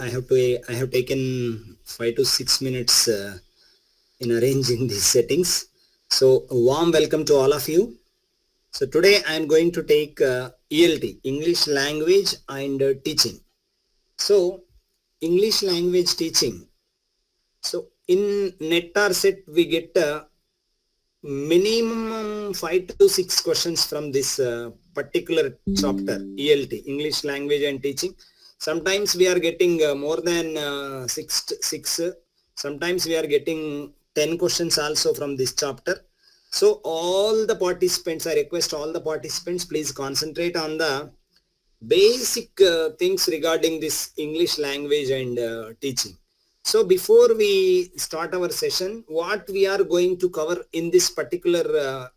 I have taken 5 to 6 minutes in arranging these settings. So a warm welcome to all of you. So today I am going to take ELT, English Language and Teaching. So English language teaching. So in net or set we get minimum 5 to 6 questions from this particular chapter, ELT, English Language and Teaching. Sometimes we are getting more than six. Sometimes we are getting 10 questions also from this chapter. So all the participants, I request all the participants, please concentrate on the basic things regarding this English language and teaching. So before we start our session, what we are going to cover in this particular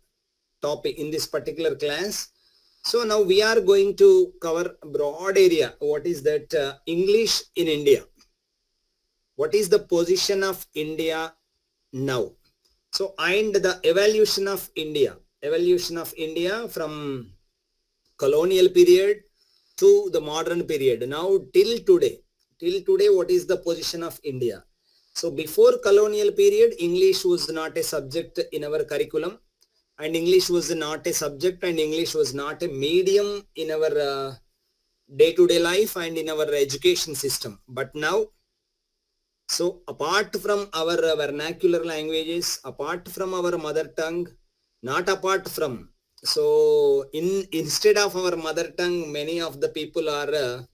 topic, in this particular class. So now we are going to cover a broad area. What is that? English in India. What is the position of India now? So and the evolution of India from colonial period to the modern period. Now till today, what is the position of India? So before colonial period, English was not a subject in our curriculum, and English was not a subject, and English was not a medium in our day-to-day life and in our education system. But now, so apart from our vernacular languages, apart from our mother tongue, not apart from, so instead of our mother tongue, many of the people are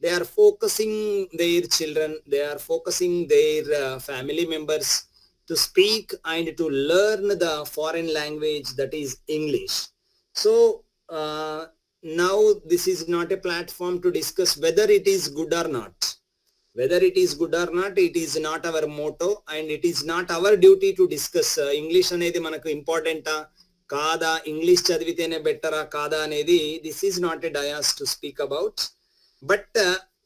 they are focusing their children, they are focusing their family members to speak and to learn the foreign language, that is English. So now this is not a platform to discuss whether it is good or not. Whether it is good or not, it is not our motto, and it is not our duty to discuss English అనేది మనకు ఇంపార్టెంటా కాదా, English చదివితేనే బెటరా కాదా అనేది, this is not a dais to speak about. But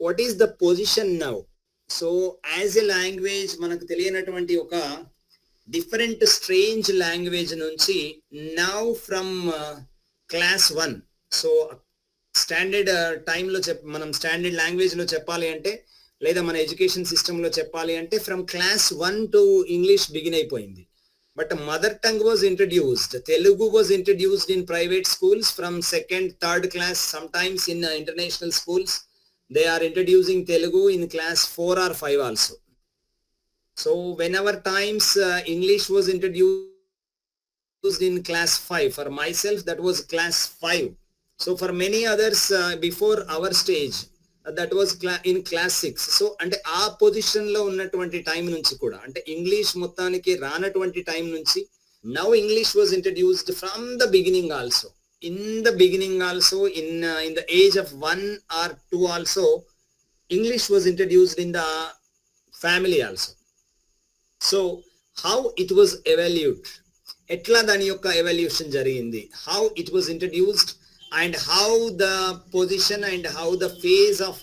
what is the position now? So as a language మనకు తెలియనటువంటి ఒక డిఫరెంట్ స్ట్రేంజ్ లాంగ్వేజ్ నుంచి now from class 1, so standard టైంలో మనం స్టాండర్డ్ లాంగ్వేజ్లో చెప్పాలి అంటే, లేదా మన ఎడ్యుకేషన్ సిస్టంలో చెప్పాలి అంటే, from class 1 to English begin అయిపోయింది. But mother tongue was introduced, Telugu was introduced in private schools from second third class. Sometimes in international schools they are introducing Telugu in class 4 or 5 also. So whenever times English was introduced in class 5, for myself that was class 5. So for many others before our stage, that was in class 6. So అంటే ఆ పొజిషన్లో ఉన్నటువంటి time నుంచి కూడా, అంటే English మొత్తానికి రానటువంటి time నుంచి, now English was introduced from the beginning also. In the beginning also, in the age of 1 or 2 also, English was introduced in the family also. So how it was evolved, etla dani yokka evolution jarigindi, how it was introduced, and how the position and how the phase of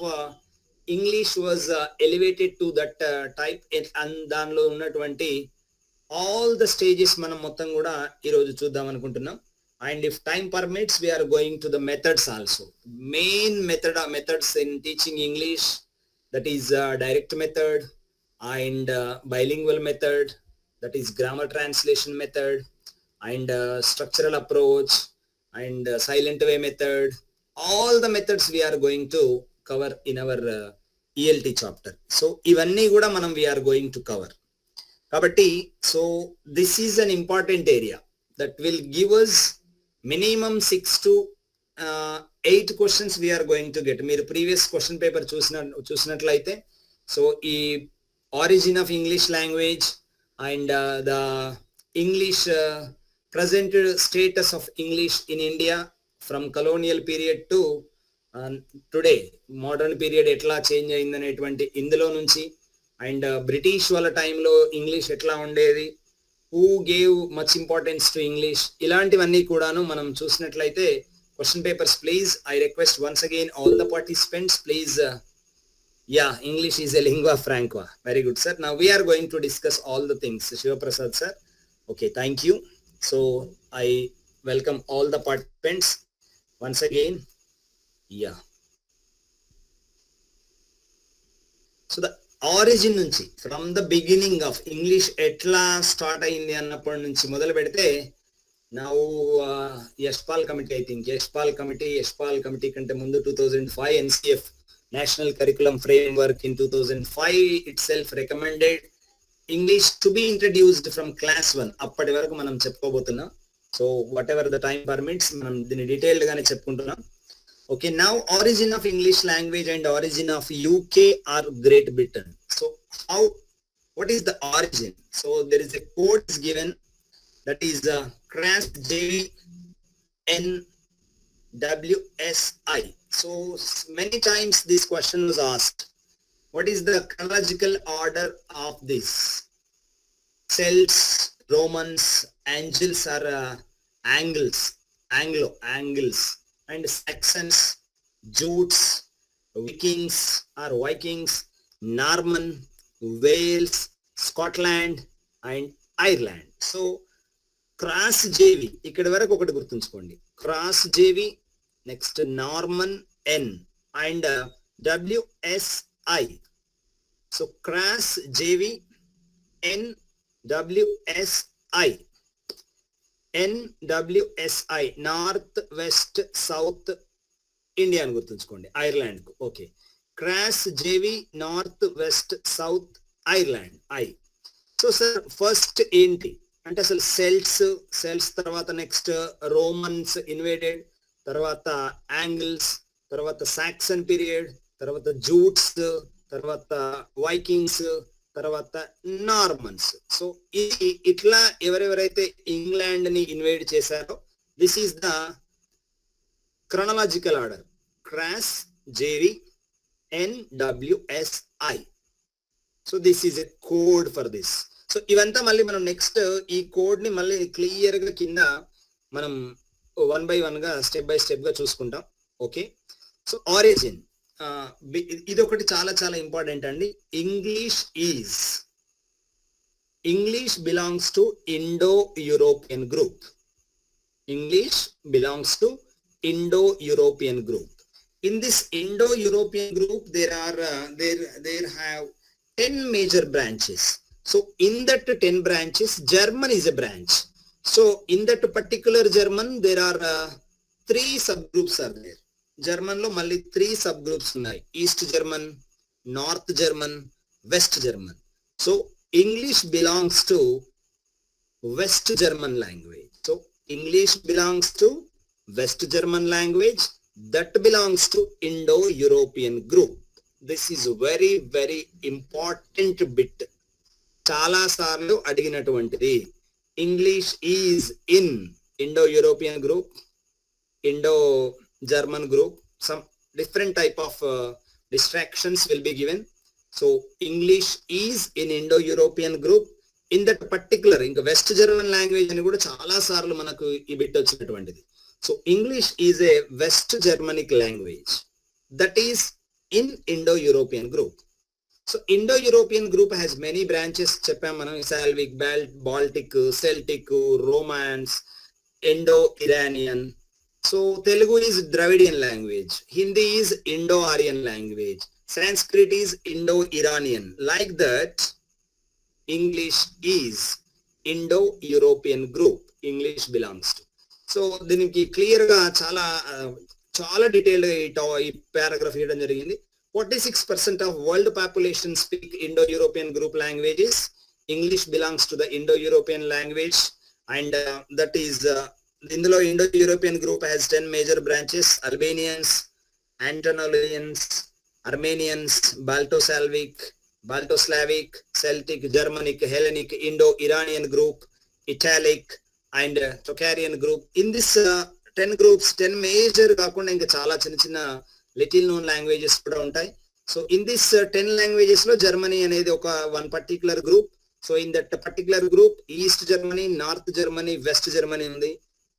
English was elevated to that type, and danlo unnatvanti all the stages మనం మొత్తం కూడా ఈరోజు చూద్దాం అనుకుంటున్నాం. And if time permits, we are going to the methods also. Main methods in teaching English, that is direct method and bilingual method, that is grammar translation method, and structural approach, and silent way method. All the methods we are going to cover in our ELT chapter. So ivanni kuda manam we are going to cover. Kabatti, so this is an important area that will give us minimum 6 to 8 questions we are going to get. మీరు previous question paper చూసినట్లయితే, so ఈ origin of English language and the English present status of English in India from colonial period to today modern period ఎట్లా change అయిందనేటువంటి ఇందులో నుంచి, and British వాళ్ళ టైంలో English ఎట్లా ఉండేది, who gave much importance to English, ఇలాంటివన్నీ కూడాను మనం చూసినట్లయితే question papers please, I request once again all the participants, please yeah, English is a lingua franca. Very good sir. Now we are going to discuss all the things. Shiva Prasad sir, okay, thank you. So I welcome all the participants once again. Yeah, so the origin నుంచి from the beginning of English ఎట్లా start అయింది అన్నప్పటి నుంచి మొదలు పెడితే now Yashpal committee, I think Yashpal committee కంటే ముందు 2005 NCF national curriculum framework in 2005 itself recommended English to be introduced from class 1. అప్పటి వరకు మనం చెప్పుకోబోతున్నాం. So whatever the time permits మనం దీన్ని డీటెయిల్డ్ గానే చెప్పుకుంటున్నాం. Okay, now origin of English language and origin of UK or Great Britain. So what is the origin? So there is a code is given, that is CRAS JNWSI. So many times this question was asked. What is the chronological order of this? Celts, Romans, Angles or Angles, and Saxons, Jutes, Vikings, Norman, Wales, Scotland and Ireland. So cross JV ఇక్కడ వరకు ఒకటి గుర్తుంచుకోండి. Cross JV, next Norman N and WSI. So cross JV NWSI, north west south India అని గుర్తుంచుకోండి, Ireland కు. Okay, cross JV north west south Ireland I. So sir first ఏంటి అంటే అసలు సెల్ట్స్ తర్వాత నెక్స్ట్ రోమన్స్ ఇన్వేడెడ్, తర్వాత Angles, తర్వాత Saxon period, తర్వాత జూట్స్, తర్వాత వైకింగ్స్, తర్వాత నార్మన్స్. సో ఇది ఇట్లా ఎవరెవరైతే ఇంగ్లాండ్ ని ఇన్వేడ్ చేశారో this is the chronological order. Cross JV NWSI. So this is a code for this. So ఇవంతా మళ్ళీ మనం నెక్స్ట్ ఈ కోడ్ ని మళ్ళీ క్లియర్ గా కింద మనం 1 by 1 గా స్టెప్ బై స్టెప్ గా చూసుకుంటాం. ఓకే, సో ఆరిజిన్ ఇది ఒకటి చాలా చాలా ఇంపార్టెంట్ అండి. English belongs to Indo European group. In this Indo-European group, there have 10 major branches. So in that 10 branches, German is a branch. So in that particular German, there are 3 subgroups are there. German lo malli 3 subgroups unnai. East German, North German, West German. So English belongs to West German language. So English belongs to West German language. That belongs to Indo-European group. This is very very important bit. చాలా సార్లు అడిగినటువంటిది. English is in Indo-European group, Indo-German group. Some different type of distractions will be given. So English is in Indo-European group. In that particular ఇంకా west German language అని కూడా చాలా సార్లు మనకు ఈ bit వచ్చినటువంటిది. So English is a West Germanic language that is in Indo-European group. So Indo-European group has many branches. చెప్పాం మనం, Slavic, Baltic, Celtic, Romance, Indo-Iranian. So Telugu is Dravidian language. Hindi is Indo-Aryan language. Sanskrit is Indo-Iranian. Like that, English is Indo-European group. English belongs to. So దీనికి clear గా చాలా detail ఈ paragraph ఇవ్వడం జరిగింది. 46% of world population speak Indo-European group languages. English belongs to the Indo-European language, and that is ఇందులో Indo-European group has 10 major branches: Albanians, Anatolians, Armenians, Balto-Slavic, Celtic, Germanic, Hellenic, Indo-Iranian group, Italic and Tocharian group. In this 10 groups, 10 major కాకుండా ఇంకా చాలా చిన్న చిన్న little known languages కూడా ఉంటాయి. So in this 10 languages లో Germany అనేది ఒక one particular group. So in that particular group East Germany, North Germany, West Germany ఉంది.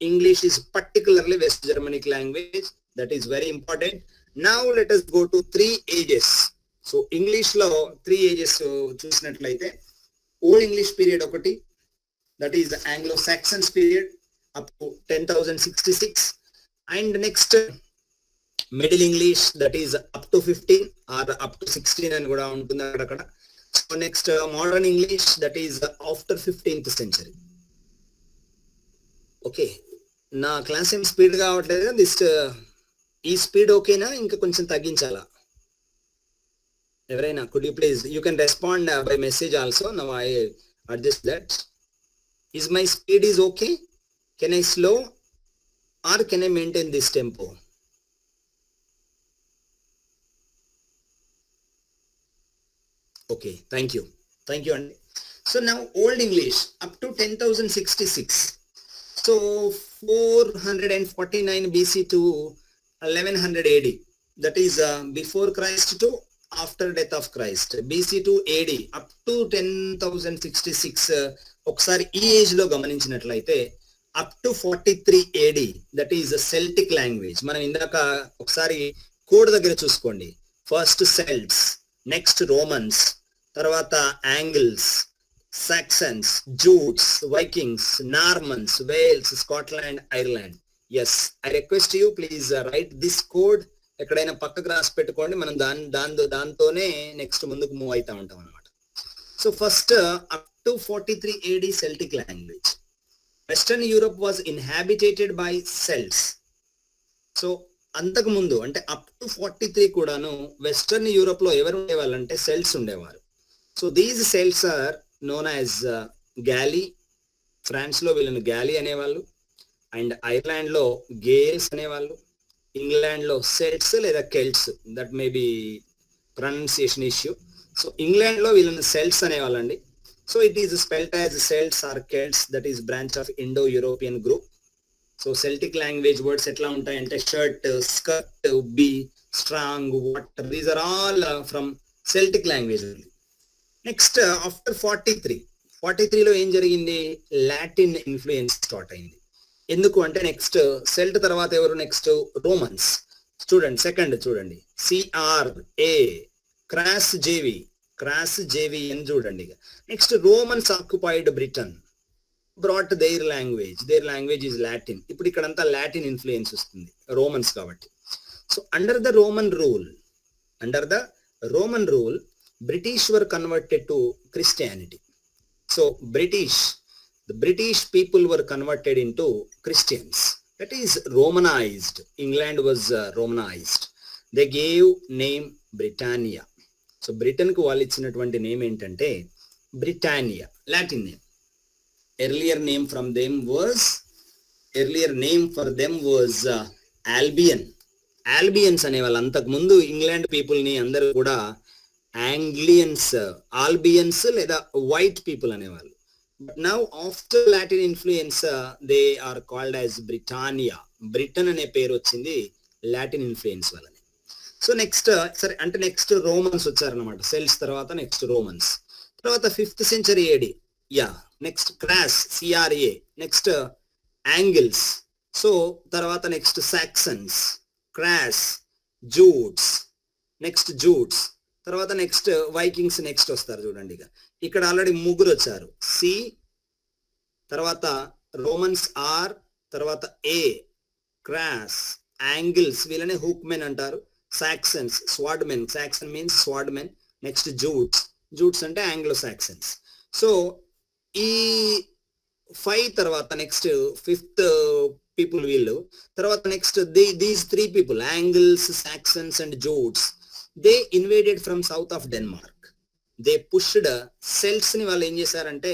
English is particularly West Germanic language. That is very important. Now let us go to 3 ages. So English లో 3 ages చూసినట్లయితే old English period ఒకటి, that is the Anglo-Saxons period up to 10,066, and next middle English that is up to 15 or up to 16 అని కూడా ఉంటుంది అక్కడ. So next modern English that is after 15th century. Okay, నా class ఏం speed కావట్లేదు కదా, ఈ స్పీడ్ ఓకేనా, ఇంకా కొంచెం తగ్గించాలా? ఎవరైనా could you please, you can respond by message also. Now I adjust that. Is my speed is okay? Can I slow or can I maintain this tempo? Okay, thank you అండి. So now old English up to 10,066. So 449 BC to 1100 AD, that is before Christ to after death of Christ. BC to AD up to 10,066. ఒకసారి ఈ age లో గమనించినట్లయితే up to 43 AD, that is Celtic language. మనం ఇందాక ఒకసారి code దగ్గర చూసుకోండి. First Celts, next Romans, తర్వాత angles, Saxons, Jutes, Vikings, Normans, Wales, Scotland, Ireland. Yes, I request you please write this code. ఎక్కడైనా పక్కకు రాసి పెట్టుకోండి. మనం దాంతోనే నెక్స్ట్ ముందుకు మూవ్ అవుతా ఉంటాం అనమాట. So first up to 43 AD Celtic language. Western Europe was inhabitated by Celts. So అంతకు ముందు అంటే అప్ టు 43 కూడాను వెస్టర్న్ యూరోప్ లో ఎవరు ఉండేవాళ్ళు అంటే సెల్ట్స్ ఉండేవారు. So these Celts are known as Gauls. France లో వీళ్ళని గాలీ అనేవాళ్ళు, అండ్ ఐర్లాండ్ లో గేల్స్ అనేవాళ్ళు, ఇంగ్లాండ్ లో సెల్ట్స్ లేదా Kelts, that may be pronunciation issue. So England లో వీళ్ళని సెల్ట్స్ అనేవాళ్ళండి. So it is spelled as Celts or Kelts, that is branch of Indo European group. So Celtic language words ఎట్లా ఉంటాయంటే shirt, skirt, bee, strong, water, these are all from Celtic language. Next after 43లో ఏం జరిగింది? Latin influence start అయింది. ఎందుకు అంటే next సెల్ట్ తర్వాత ఎవరు? Next Romans. చూడండి, సెకండ్ చూడండి, CRA క్రాస్ జేవి అని చూడండి. Next Romans occupied Britain, brought there language is Latin. ఇప్పుడు ఇక్కడంతా లాటిన్ ఇన్ఫ్లుయెన్స్ వస్తుంది, రోమన్స్ కాబట్టి. So under the Roman rule British were converted to Christianity. So the British people were converted into Christians. That is Romanized. England was Romanized. They gave name Britannia. So Britain కు వాళ్ళు ఇచ్చినటువంటి name ఏంటంటే Britannia, Latin name. Earlier name for them was Albion. Albions అనేవాళ్ళు. అంతకు ముందు England people ని అందరూ కూడా ఆల్బియన్స్ లేదా వైట్ పీపుల్ అనేవాళ్ళు. But now after Latin influence they are called as Britannia. Britain అనే పేరు వచ్చింది లాటిన్ ఇన్ఫ్లుయెన్స్ వల్లనే. సో నెక్స్ట్ సరే అంటే నెక్స్ట్ రోమన్స్ వచ్చారనమాట. సెల్స్ తర్వాత నెక్స్ట్ రోమన్స్, తర్వాత 5th century AD. Next cross, CRA, next Angles. So తర్వాత నెక్స్ట్ సాక్సన్స్, క్రాస్, జూట్స్, తర్వాత నెక్స్ట్ వైకింగ్స్ నెక్స్ట్ వస్తారు. చూడండి ఇక్కడ ఆల్రెడీ ముగ్గురు వచ్చారు. C, తర్వాత రోమన్స్ R, తర్వాత A క్రాస్, యాంగిల్స్ వీళ్ళనే హుక్ మెన్ అంటారు. Saxons sword men, Saxon means sword men. Next Jutes అంటే ఆంగ్లో సాక్సన్స్. సో ఈ 5 తర్వాత నెక్స్ట్ 5th పీపుల్ వీళ్ళు. తర్వాత next these 3 people angles, Saxons and జూట్స్, they invaded from south of Denmark. They pushed celts ని వాళ్ళు ఏం చేశారంటే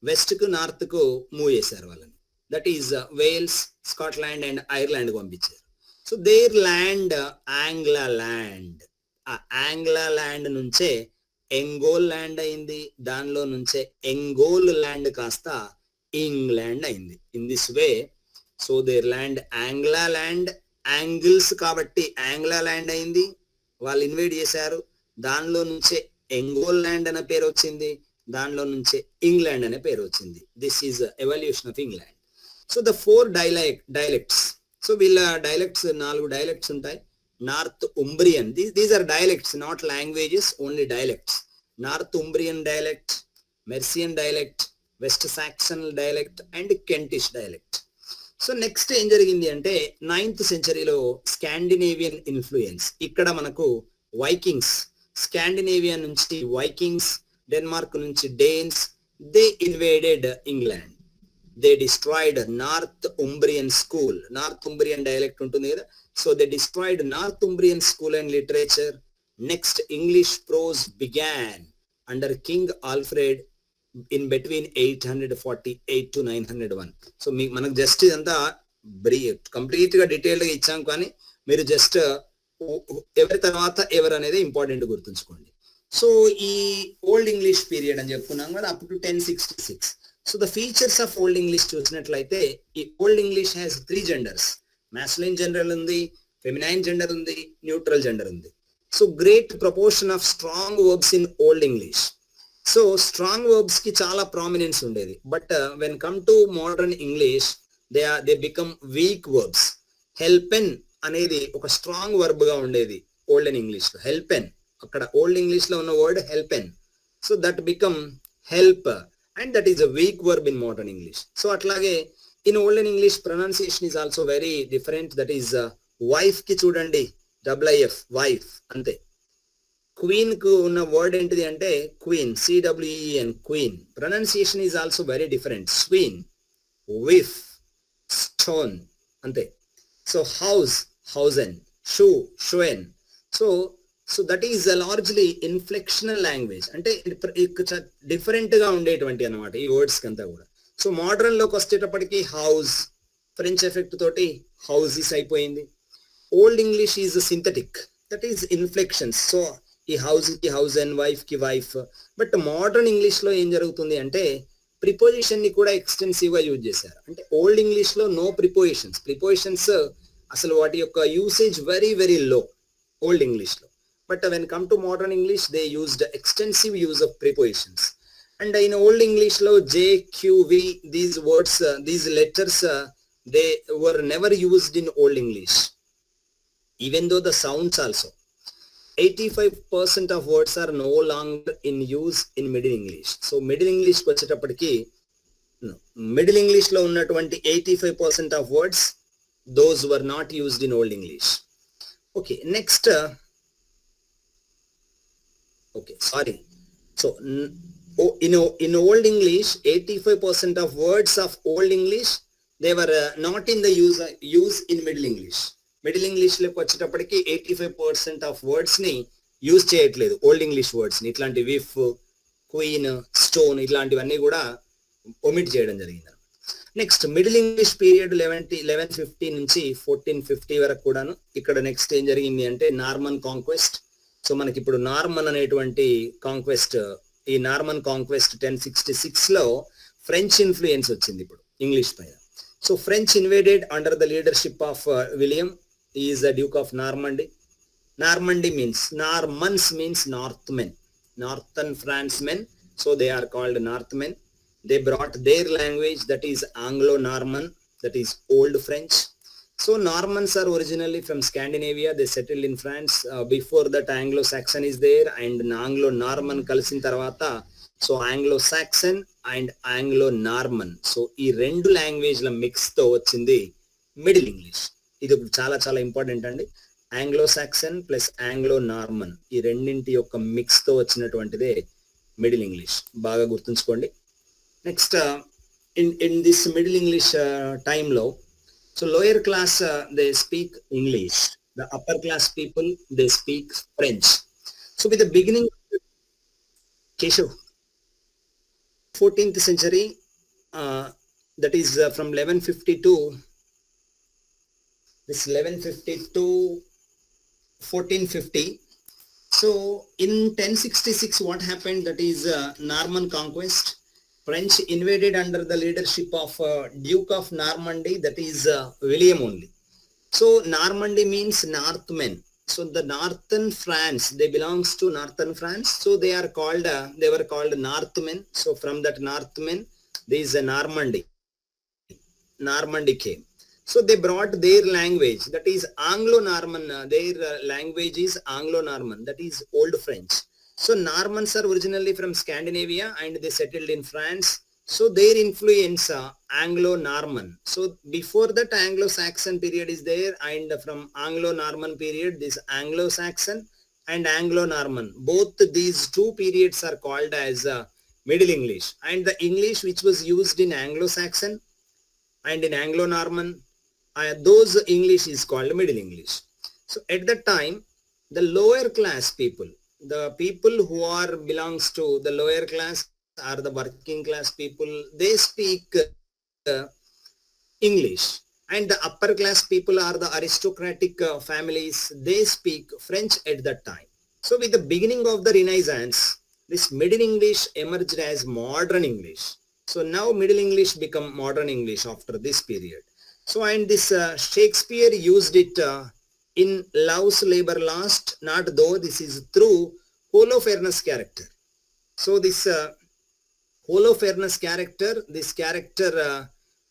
వెస్ట్ కు నార్త్ కు మూవ్ చేశారు వాళ్ళని. That is Wales, Scotland and Ireland పంపించారు. So there land Angla land. ఆ ఆంగ్లా ల్యాండ్ నుంచే ఎంగోల్ ల్యాండ్ అయింది. దానిలో నుంచే ఎంగోల్ ల్యాండ్ కాస్త ఇంగ్లాండ్ అయింది. In this way so there land Angla land, Angles కాబట్టి ఆంగ్లా ల్యాండ్ అయింది. వాళ్ళు ఇన్వైట్ చేశారు, దానిలో నుంచే ఎంగోల్ ల్యాండ్ అనే పేరు వచ్చింది, దానిలో నుంచే ఇంగ్లాండ్ అనే పేరు వచ్చింది. This is evolution of England. So the 4 dialects. So వీళ్ళ డైలెక్ట్స్ 4 డైలెక్ట్స్ ఉంటాయి. Northumbrian, these are dialects, not languages, only dialects. Northumbrian dialect, Mercian dialect, West Saxon dialect and Kentish dialect. So next ఏం జరిగింది అంటే 9th సెంచరీలో Scandinavian influence, ఇక్కడ మనకు Vikings, Scandinavia నుంచి Vikings, Denmark నుంచి Danes, they invaded England, they destroyed Northumbrian school, Northumbrian dialect ఉంటుంది కదా, so they destroyed Northumbrian school and literature. Next English prose began under king Alfred in between 848 to 901. So మనకు just ఇదంతా complete గా detailed గా ఇచ్చాం, కానీ మీరు just ఎవరి తర్వాత ఎవరు అనేది ఇంపార్టెంట్ గుర్తుంచుకోండి. సో ఈ ఓల్డ్ ఇంగ్లీష్ పీరియడ్ అని చెప్పుకున్నాం కదా, up to 1066. So the features of old English చూసినట్లయితే, ఈ old English has 3 genders, masculine gender ఉంది, ఫెమినైన్ జెండర్ ఉంది, న్యూట్రల్ జెండర్ ఉంది. So great proportion of strong verbs in old English. So strong verbs కి చాలా ప్రామినెన్స్ ఉండేది, but when come to modern English they become weak verbs. Helpen అనేది ఒక strong verb గా ఉండేది ఓల్డెన్ ఇంగ్లీష్ లో, హెల్పెన్, అక్కడ ఓల్డ్ ఇంగ్లీష్ లో ఉన్న word helpen, so that become help and that is a weak verb in modern English. So అట్లాగే in olden English pronunciation is also very different, that is wife కి చూడండి WIF, wife అంతే. Queen కు ఉన్న word ఏంటిది అంటే queen, CWEN, queen. Pronunciation is also very different, swine, wif, stone అంతే. So house, housen, shoe, shoen. So that is largely inflectional language, అంటే different గా ఉండేటువంటి అనమాట ఈ వర్డ్స్ కంతా కూడా. సో మోడర్న్ లోకి వచ్చేటప్పటికి హౌస్, ఫ్రెంచ్ ఎఫెక్ట్ తోటి హౌజెస్ అయిపోయింది. Old English is synthetic, that is inflections. So ఈ హౌస్ కి హౌస్ అండ్ వైఫ్ కి వైఫ్. బట్ మోడర్న్ ఇంగ్లీష్ లో ఏం జరుగుతుంది అంటే ప్రిపోజిషన్ ని కూడా ఎక్స్టెన్సివ్ గా యూజ్ చేశారు. అంటే ఓల్డ్ ఇంగ్లీష్ లో నో ప్రిపోజిషన్స్ అసలు వాటి యొక్క usage very very low old English లో. But when come to modern English they used extensive use of prepositions. And in old English లో JQV, these words, these letters, they were never used in old English, even though the sounds also. 85% of words are no longer in use in middle English. So middle English వచ్చేటప్పటికి middle English లో ఉన్నటువంటి 85% of words, those were not used in old English. Okay, next so in old English 85% of words of old English, they were not in the use in middle English. Middle English లోకి వచ్చేటప్పటికి 85% of words ని use చేయట్లేదు old English words ని. ఇట్లాంటి విఫ్, queen, stone ఇట్లాంటివన్నీ కూడా omit చేయడం జరిగింది. నెక్స్ట్ మిడిల్ ఇంగ్లీష్ పీరియడ్ 1150 నుంచి 1450 వరకు కూడాను. ఇక్కడ నెక్స్ట్ ఏం జరిగింది అంటే నార్మన్ కాంక్వెస్ట్. సో మనకి ఇప్పుడు నార్మన్ అనేటువంటి కాంక్వెస్ట్, ఈ నార్మన్ కాంక్వెస్ట్ 1066 లో ఫ్రెంచ్ ఇన్ఫ్లుయెన్స్ వచ్చింది ఇప్పుడు ఇంగ్లీష్ పైన. So French invaded under the leadership of William. He is the Duke of Normandy. Normandy means, Normans means Northmen, Northern Francemen. So they are called Northmen. They brought their language, that is Anglo-Norman, that is Old French. So Normans are originally from Scandinavia. They settled in France. Before that Anglo-Saxon is there, and Anglo-Norman కలిసిన తర్వాత so Anglo-Saxon and Anglo-Norman. So ఈ రెండు లాంగ్వేజ్ల mix తో వచ్చింది middle English. ఇది చాలా చాలా important అండి. ఆంగ్లో-సాక్సన్ ప్లస్ ఆంగ్లో-నార్మన్, ఈ రెండింటి యొక్క మిక్స్ తో వచ్చినటువంటిదే మిడిల్ ఇంగ్లీష్, బాగా గుర్తుంచుకోండి. Next in this middle English టైంలో, so lower class they speak English, the upper class people they speak French. So with the beginning కేశవ్ 14th century, that is from 1150 to 1450. So in 1066 what happened, that is Norman conquest. French invaded under the leadership of Duke of Normandy, that is William only. So Normandy means Northmen. So the northern France, they belongs to northern France, so they were called Northmen. So from that Northmen there is a Normandy came. So they brought their language, that is Anglo-Norman. Their language is Anglo-Norman, that is Old French. So Normans are originally from Scandinavia and they settled in France. So their influence Anglo-Norman. So before that Anglo-Saxon period is there, and from Anglo-Norman period this Anglo-Saxon and Anglo-Norman, both these two periods are called as Middle English. And the English which was used in Anglo-Saxon and in Anglo-Norman, those English is called Middle English. So at that time, the lower class people, the people who are belongs to the lower class are the working class people, they speak English. And the upper class people are the aristocratic families, they speak French at that time. So with the beginning of the Renaissance, this Middle English emerged as modern English. So now Middle English become modern English after this period. So and this Shakespeare used it in Love's Labour Lost, not though, this is through Holofernes character. So this Holofernes character, this character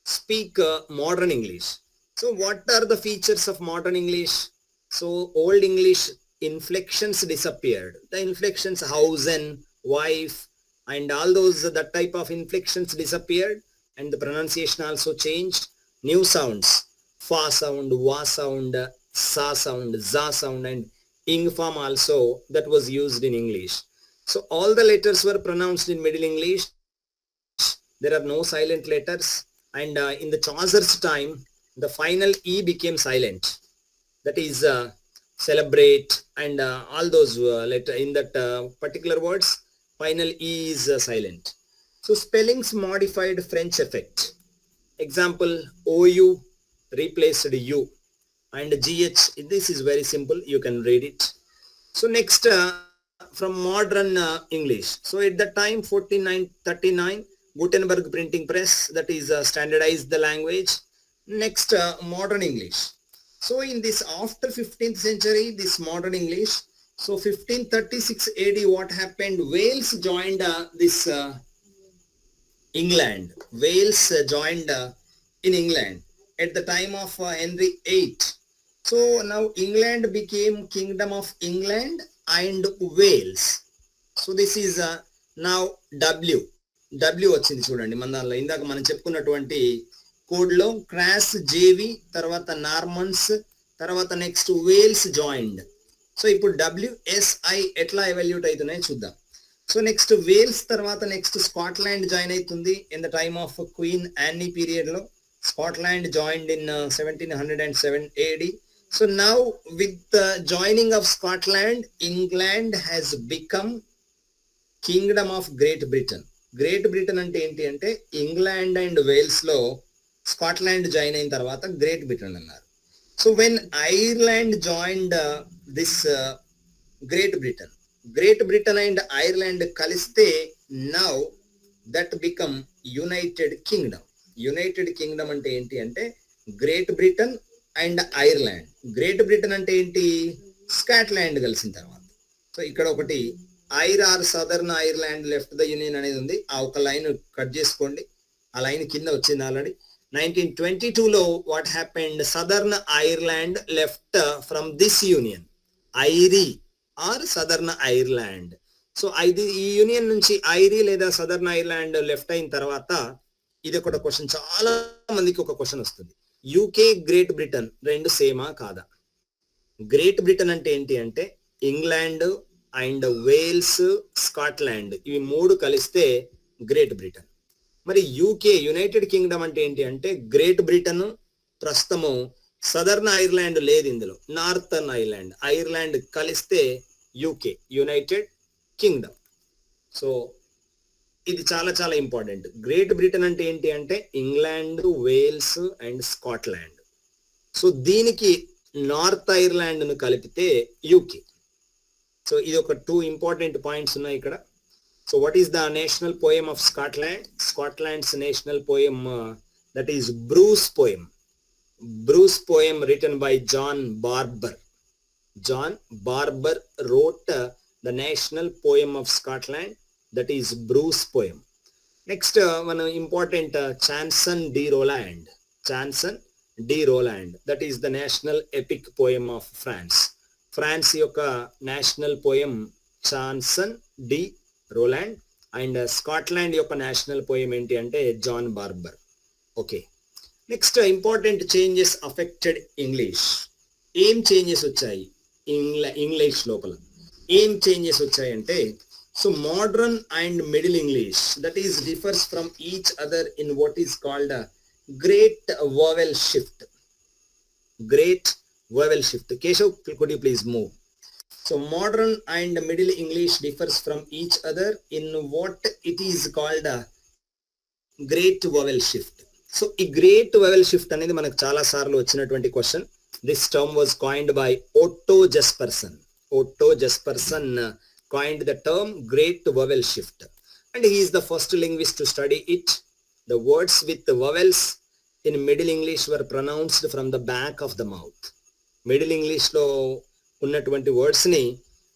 speak modern English. So what are the features of modern English? So old English inflections disappeared. The inflections housen, wife, and all those, that type of inflections disappeared, and the pronunciation also changed. New sounds, fa sound, wa sound, sa sound, za sound, and ing form also that was used in English. So all the letters were pronounced in Middle English. There are no silent letters. And in the Chaucer's time, the final E became silent. That is celebrate, and all those letter in that particular words, final E is silent. So spellings modified French effect. Example, OU replaced U, and GH, this is very simple, you can read it. So next, from modern English. So at that time, 1439, Gutenberg printing press, that is standardized the language. Next, modern English. So in this after 15th century, this modern English. So 1536 AD, what happened? Wales joined this England. Wales joined in England at the time of Henry VIII. So now England became Kingdom of England and Wales. So this is now W వచ్చింది చూడండి. మన దానిలో ఇందాక మనం చెప్పుకున్నటువంటి కోడ్లో క్రాస్ జేవి, తర్వాత నార్మన్స్, తర్వాత నెక్స్ట్ వేల్స్ జాయిన్డ్. సో ఇప్పుడు WSI ఎట్లా ఎవల్యూట్ అవుతున్నాయో చూద్దాం. సో నెక్స్ట్ వేల్స్ తర్వాత నెక్స్ట్ స్కాట్లాండ్ జాయిన్ అవుతుంది in the time of Queen Anne period లో. Scotland joined in 1707 AD. So now with the joining of Scotland, England has become Kingdom of Great Britain. Great Britain అంటే ఏంటి అంటే England and Wales లో Scotland join అయిన తర్వాత Great Britain అన్నారు. So when Ireland joined this Great Britain and Ireland కలిస్తే now that become United Kingdom. United Kingdom అంటే ఏంటి అంటే Great Britain and Ireland. Great Britain అంటే ఏంటి? స్కాట్లాండ్ కలిసిన తర్వాత. సో ఇక్కడ ఒకటి Eire or southern Ireland left the union అనేది ఉంది. ఆ ఒక లైన్ కట్ చేసుకోండి, ఆ లైన్ కింద వచ్చింది ఆల్రెడీ. 1922లో what happened? Southern Ireland left from this union, Eire or southern Ireland. So ఈ యూనియన్ నుంచి ఐరీ లేదా సదర్న్ ఐర్లాండ్ లెఫ్ట్ అయిన తర్వాత ఇది ఒక క్వశ్చన్, చాలా మందికి ఒక క్వశ్చన్ వస్తుంది. యూకే గ్రేట్ బ్రిటన్ రెండు సేమా కాదా? గ్రేట్ బ్రిటన్ అంటే ఏంటి అంటే ఇంగ్లాండ్ అండ్ వేల్స్, స్కాట్లాండ్, ఇవి మూడు కలిస్తే గ్రేట్ బ్రిటన్. మరి యూకే యునైటెడ్ కింగ్డమ్ అంటే ఏంటి అంటే గ్రేట్ బ్రిటన్ ప్రస్తుతము, సదర్న్ ఐర్లాండ్ లేదు ఇందులో, నార్థర్న్ ఐర్లాండ్ కలిస్తే యూకే యునైటెడ్ కింగ్డమ్. సో ఇది చాలా చాలా ఇంపార్టెంట్. గ్రేట్ బ్రిటన్ అంటే ఏంటి అంటే England, Wales and Scotland. So దీనికి నార్త్ ఐర్లాండ్ ను కలిపితే యూకే. సో ఇది ఒక 2 ఇంపార్టెంట్ పాయింట్స్ ఉన్నాయి ఇక్కడ. So what is the national poem of Scotland? Scotland's national poem that is Bruce poem. Bruce poem written by John Barbour. John Barbour wrote the national poem of Scotland, that is Bruce poem. Next one important Chanson de Roland. Chanson de Roland, that is the national epic poem of France. France యొక్క national poem Chanson de Roland. And Scotland యొక్క national poem ఏంటి అంటే John Barbour. Okay, next important changes affected English. ఏం changes వచ్చాయి English లోపల? ఏం changes వచ్చాయంటే, so modern and middle English that is differs from each other in what is called great vowel shift. Great vowel shift. Keshav, could you please move? So modern and middle English differs from each other in what it is called a great vowel shift. So ఈ great vowel shift అనేది మనకు చాలా సార్లు వచ్చినటువంటి question. This term was coined by Otto Jespersen. Otto Jespersen coined the term great vowel shift, and he is the first linguist to study it. The words with the vowels in middle English were pronounced from the back of the mouth. Middle English లో ఉన్నటువంటి words ని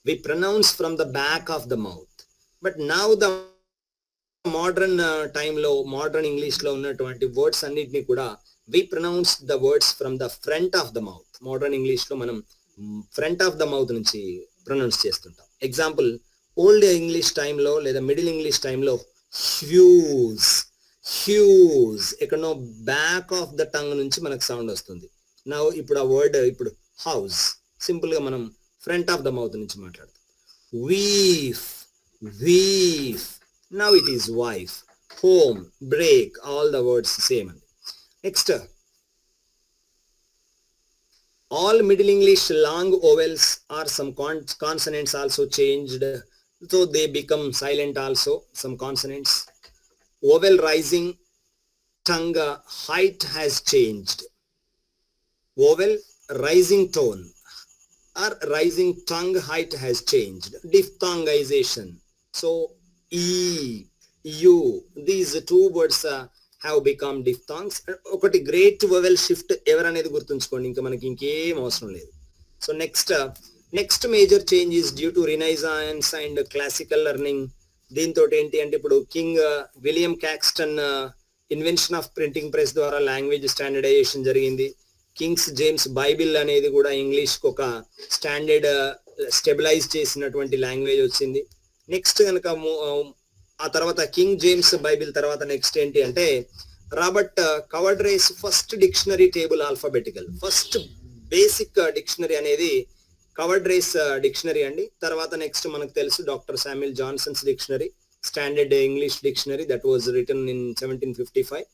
we pronounce from the back of the mouth. But now the modern టైంలో modern English లో ఉన్నటువంటి words అన్నిటిని కూడా we pronounce the words from the front of the mouth. Modern English లో మనం ఫ్రంట్ ఆఫ్ ద మౌత్ నుంచి pronounce చేస్తుంటాం. Example, old English టైంలో లేదా మిడిల్ ఇంగ్లీష్ టైంలో హ్యూజ్, హ్యూజ్ ఎక్కడనో బ్యాక్ ఆఫ్ ద టంగ్ నుంచి మనకు సౌండ్ వస్తుంది. నా ఇప్పుడు ఆ వర్డ్ ఇప్పుడు హౌస్ సింపుల్ గా మనం ఫ్రంట్ ఆఫ్ ద మౌత్ నుంచి మాట్లాడతాం. Wif, wif, now it is wife. Home, break, all the words same అండి. Next, all middle English long vowels or some consonants also changed, so they become silent also, some consonants. Vowel rising tongue height has changed. Vowel rising tone or rising tongue height has changed. Diphthongization, so e, u, these two words have become diphthongs. ఒకటి great vowel shift ఎవరనేది గుర్తుంచుకోండి, ఇంకా మనకి ఇంకేం అవసరం లేదు. So next major change is due to Renaissance and classical learning. దీంతో ఏంటి అంటే, ఇప్పుడు king William Caxton invention of printing press ద్వారా లాంగ్వేజ్ స్టాండర్డైజేషన్ జరిగింది. కింగ్స్ జేమ్స్ బైబిల్ అనేది కూడా ఇంగ్లీష్కి ఒక స్టాండర్డ్ స్టెబిలైజ్ చేసినటువంటి లాంగ్వేజ్ వచ్చింది. నెక్స్ట్ కనుక ఆ తర్వాత కింగ్ జేమ్స్ బైబిల్ తర్వాత నెక్స్ట్ ఏంటి అంటే, Robert Cawdrey's first dictionary table alphabetical. First basic dictionary అనేది కవర్డ్రేస్ డిక్షనరీ అండి. తర్వాత నెక్స్ట్ మనకు తెలుసు doctor Samuel Johnson's dictionary, standard English dictionary, that was written in 1755.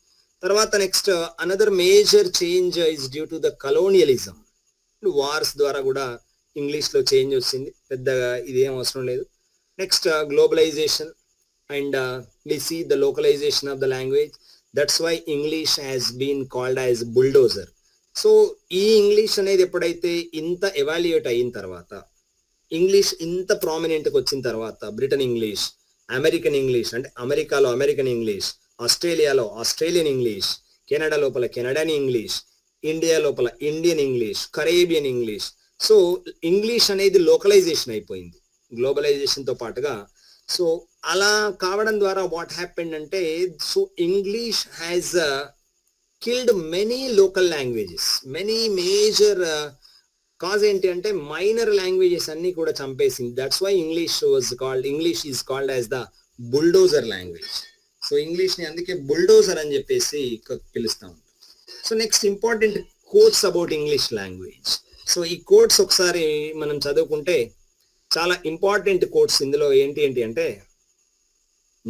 తర్వాత next another major change is due to the colonialism. Wars ద్వారా కూడా English లో change వచ్చింది, పెద్దగా ఇదేం అవసరం లేదు. Next globalization and we see the localization of the language. That's why English has been called as bulldozer. So ఈ English అనేది ఎప్పుడైతే ఇంత ఎవాల్యుయేట్ అయిన తర్వాత, ఇంగ్లీష్ ఇంత ప్రామినెంట్కి వచ్చిన తర్వాత, బ్రిటన్ ఇంగ్లీష్, అమెరికన్ ఇంగ్లీష్ అంటే అమెరికాలో అమెరికన్ ఇంగ్లీష్, ఆస్ట్రేలియాలో ఆస్ట్రేలియన్ ఇంగ్లీష్, కెనడా లోపల కెనడాని ఇంగ్లీష్, ఇండియా లోపల Indian English, Caribbean English. So English అనేది లోకలైజేషన్ అయిపోయింది గ్లోబలైజేషన్తో పాటుగా. సో అలా కావడం ద్వారా వాట్ హ్యాపెండ్ అంటే, so English has killed many local languages. Many major cause ఏంటి అంటే, మైనర్ లాంగ్వేజెస్ అన్ని కూడా చంపేసింది. That's why English is called as the bulldozer language. So English ని అందుకే బుల్డోజర్ అని చెప్పేసి పిలుస్తాం. So next important quotes about English language. So ఈ కోట్స్ ఒకసారి మనం చదువుకుంటే చాలా ఇంపార్టెంట్ కోట్స్ ఇందులో ఏంటి అంటే,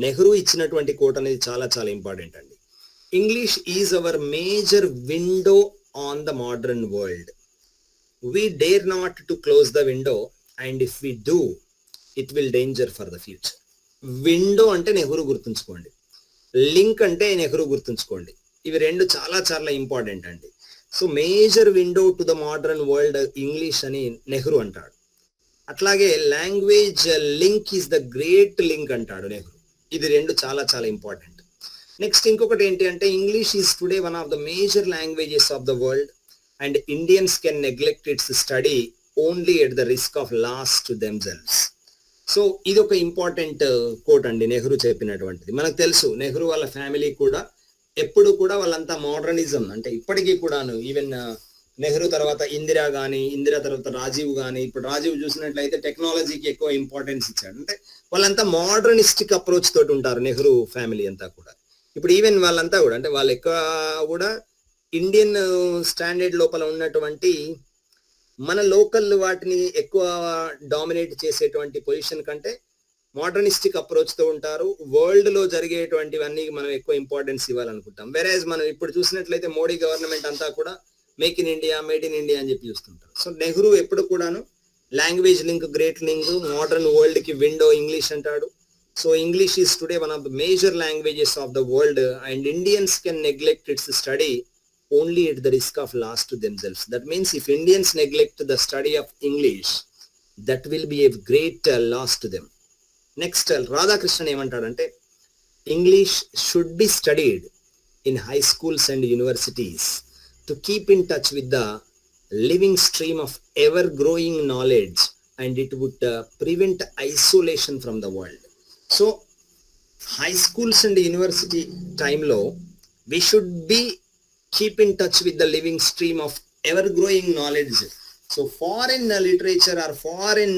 నెహ్రూ ఇచ్చినటువంటి కోట్ అనేది చాలా చాలా ఇంపార్టెంట్ అండి. English is our major window on the modern world. We dare not to close the window, and if we do it will danger for the future. Window అంటే నెహ్రూ గుర్తుంచుకోండి, లింక్ అంటే నెహ్రూ గుర్తుంచుకోండి. ఇవి రెండు చాలా చాలా ఇంపార్టెంట్ అండి. So major window to the modern world English అని నెహ్రూ అంటాడు. అట్లాగే language link is the great link అంటాడు నెహ్రూ. ఇది రెండు చాలా చాలా ఇంపార్టెంట్. నెక్స్ట్ ఇంకొకటి ఏంటి అంటే, English is today one of the major languages of the world, and Indians can neglect its study only at the risk of loss to themselves. So ఇది ఒక ఇంపార్టెంట్ కోట్ అండి నెహ్రూ చెప్పినటువంటిది. మనకు తెలుసు నెహ్రూ వాళ్ళ ఫ్యామిలీ కూడా ఎప్పుడు కూడా వాళ్ళంతా మోడర్నిజం అంటే ఇప్పటికీ కూడాను, ఈవెన్ నెహ్రూ తర్వాత ఇందిరా కానీ, ఇందిరా తర్వాత రాజీవ్ కానీ, ఇప్పుడు రాజీవ్ చూసినట్లయితే టెక్నాలజీకి ఎక్కువ ఇంపార్టెన్స్ ఇచ్చాడు. అంటే వాళ్ళంతా మోడర్నిస్టిక్ అప్రోచ్ తోటి ఉంటారు, నెహ్రూ ఫ్యామిలీ అంతా కూడా. ఇప్పుడు ఈవెన్ వాళ్ళంతా కూడా అంటే వాళ్ళు ఎక్కువ కూడా ఇండియన్ స్టాండర్డ్ లోపల ఉన్నటువంటి మన లోకల్ వాటిని ఎక్కువ డామినేట్ చేసేటువంటి పొజిషన్ కంటే మోడర్నిస్టిక్ అప్రోచ్ తో ఉంటారు. వరల్డ్ లో జరిగేటువంటివన్నీ మనం ఎక్కువ ఇంపార్టెన్స్ ఇవ్వాలనుకుంటాం. వెరాజ్ మనం ఇప్పుడు చూసినట్లయితే మోడీ గవర్నమెంట్ అంతా కూడా make in India, made in India అని చెప్పి చూస్తుంటారు. సో నెహ్రూ ఎప్పుడు కూడాను language link, great link, modern world కి విండో ఇంగ్లీష్ అంటాడు. So English is today one of the major languages of the world and Indians can neglect its study only at the risk of loss to themselves. That means if Indians neglect the study of English, that will be a great loss to them. Next, Radhakrishnan ఏమంటాడంటే English should be studied in high schools and universities to keep in touch with the living stream of ever growing knowledge, and it would prevent isolation from the world. So high schools and university time lo we should be keep in touch with the living stream of ever growing knowledge. So foreign literature or foreign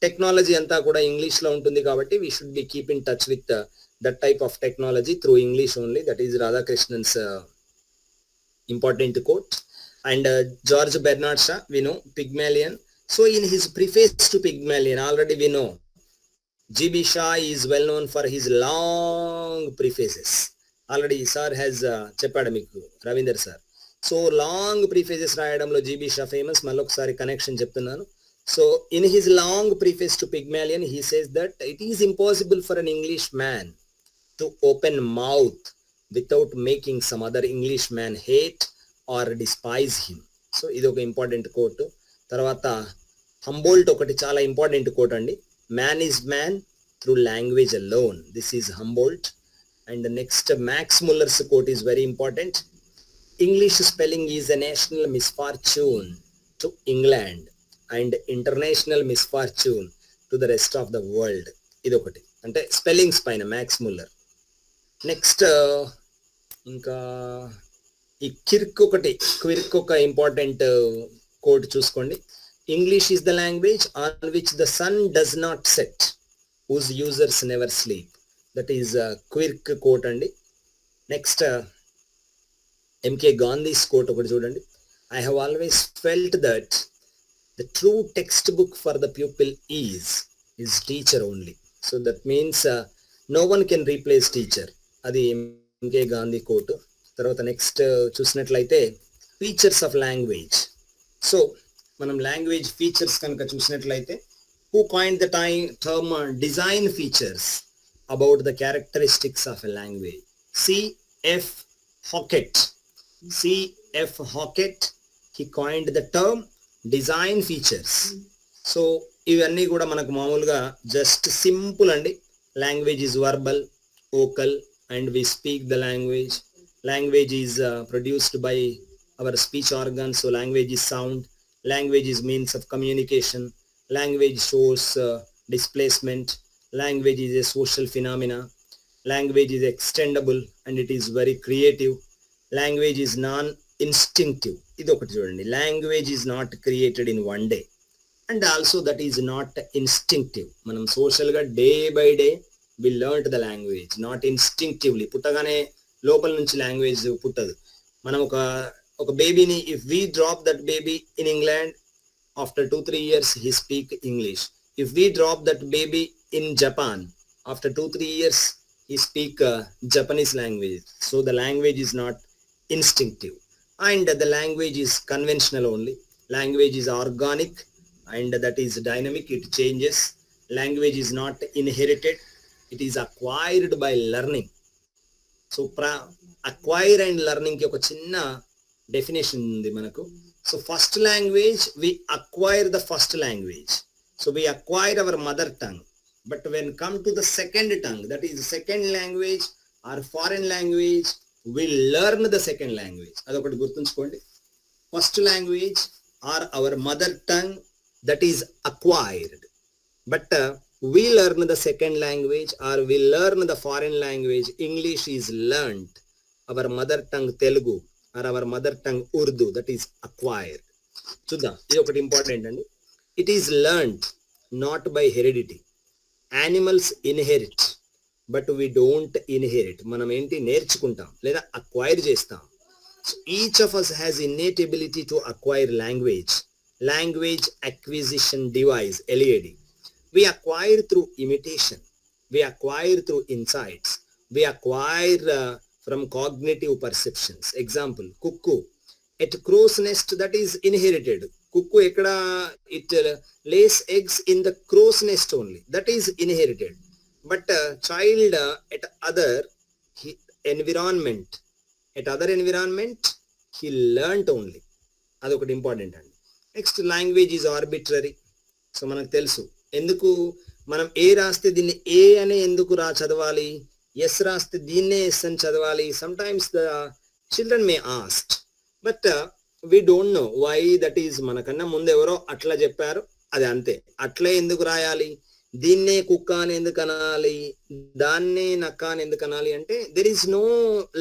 technology anta kuda English lo untundi kabatti we should be keep in touch with that type of technology through English only. That is Radhakrishnan's important quote. And George Bernard Shaw, we know Pygmalion. So in his preface to Pygmalion, already we know GB Shaw is well known for his long prefaces. Already sir has చెప్పాడు మీకు, Ravinder sir. So long prefaces రాయడంలో GB Shaw famous. మళ్ళీ ఒకసారి connection చెప్తున్నాను. So in his long preface to Pygmalion he says that it is impossible for an English man to open mouth without making some other English man hate or despise him. So ఇది ఒక important quote. తర్వాత Humboldt ఒకటి చాలా important quote అండి. Man is man through language alone. This is Humboldt. And the next, Max Muller's quote is very important. English spelling is a national misfortune to England and international misfortune to the rest of the world. Idokati ante spellings paina Max Muller. Next inka ee Kirk oka important quote chuskondi. English is the language on which the sun does not set, whose users never sleep. That is Quirk quote అండి. Next MK Gandhi's coat ఒకటి చూడండి. I have always felt that the true textbook for the pupil is his teacher only. So that means no one can replace teacher. అది MK Gandhi coat. తర్వాత next చూసినట్లయితే features of language. So మనం language features కనుక చూసినట్లయితే who coined the term design features about the characteristics of a language? C.F. Hockett. C.F. Hockett, he coined the term design features. So ఇవన్నీ కూడా మనకు మామూలుగా just simple అండి. Language is verbal, vocal, and we speak the language. Language is produced by our speech organs. So language is sound. Language is means of communication. Language shows displacement. Language is a social phenomena. Language is extendable and it is very creative. Language is non-instinctive. Idokati chudandi. Language is not created in one day and also that is not instinctive. Manam social ga day by day we learnt the language, not instinctively. Puttagane local nunchi language puttadu. Manam oka baby ni, if we drop that baby in England, after 2-3 years he speak English. If we drop that baby in Japan, after 2-3 years he speak Japanese language. So the language is not instinctive and the language is conventional only. Language is organic and that is dynamic. It changes. Language is not inherited. It is acquired by learning. So acquire and learning ki oka chinna definition undi manaku. So first language, we acquire the first language. So we acquire our mother tongue. But when come to the second tongue, that is the second language or foreign language, we learn the second language. Adokati gurtunchukondi. First language or our mother tongue, that is acquired. But we learn the second language or we learn the foreign language. English is learned. Our mother tongue Telugu or our mother tongue Urdu, that is acquired. చూద్దాం, ఇది ఒకటి important అండి. It is learned not by heredity. Animals inherit but we don't inherit. మనం ఏంటి నేర్చుకుంటాం లేదా acquire చేస్తాం. So each of us has innate ability to acquire language acquisition device, LAD. We acquire through imitation, we acquire through insights, we acquire from cognitive perceptions. Example, cuckoo at crow's nest, that is inherited. Cuckoo ekkada, it lays eggs in the crow's nest only, that is inherited. But child at other environment, he learnt only. అదొకటి important అండి. Next, language is arbitrary. So మనకు తెలుసు ఎందుకు మనం ఏ రాస్తే దీన్ని ఏ అని ఎందుకు చదవాలి, ఎస్ రాస్తే దీన్నే ఎస్ అని చదవాలి. Sometimes the children may ask, but we don't know why that is. మనకన్నా ముందు ఎవరో అట్లా చెప్పారు, అది అంతే. అట్లే ఎందుకు రాయాలి, దీన్నే కుక్క అని ఎందుకు అనాలి, దాన్నే నక్క అని ఎందుకు అనాలి అంటే there is no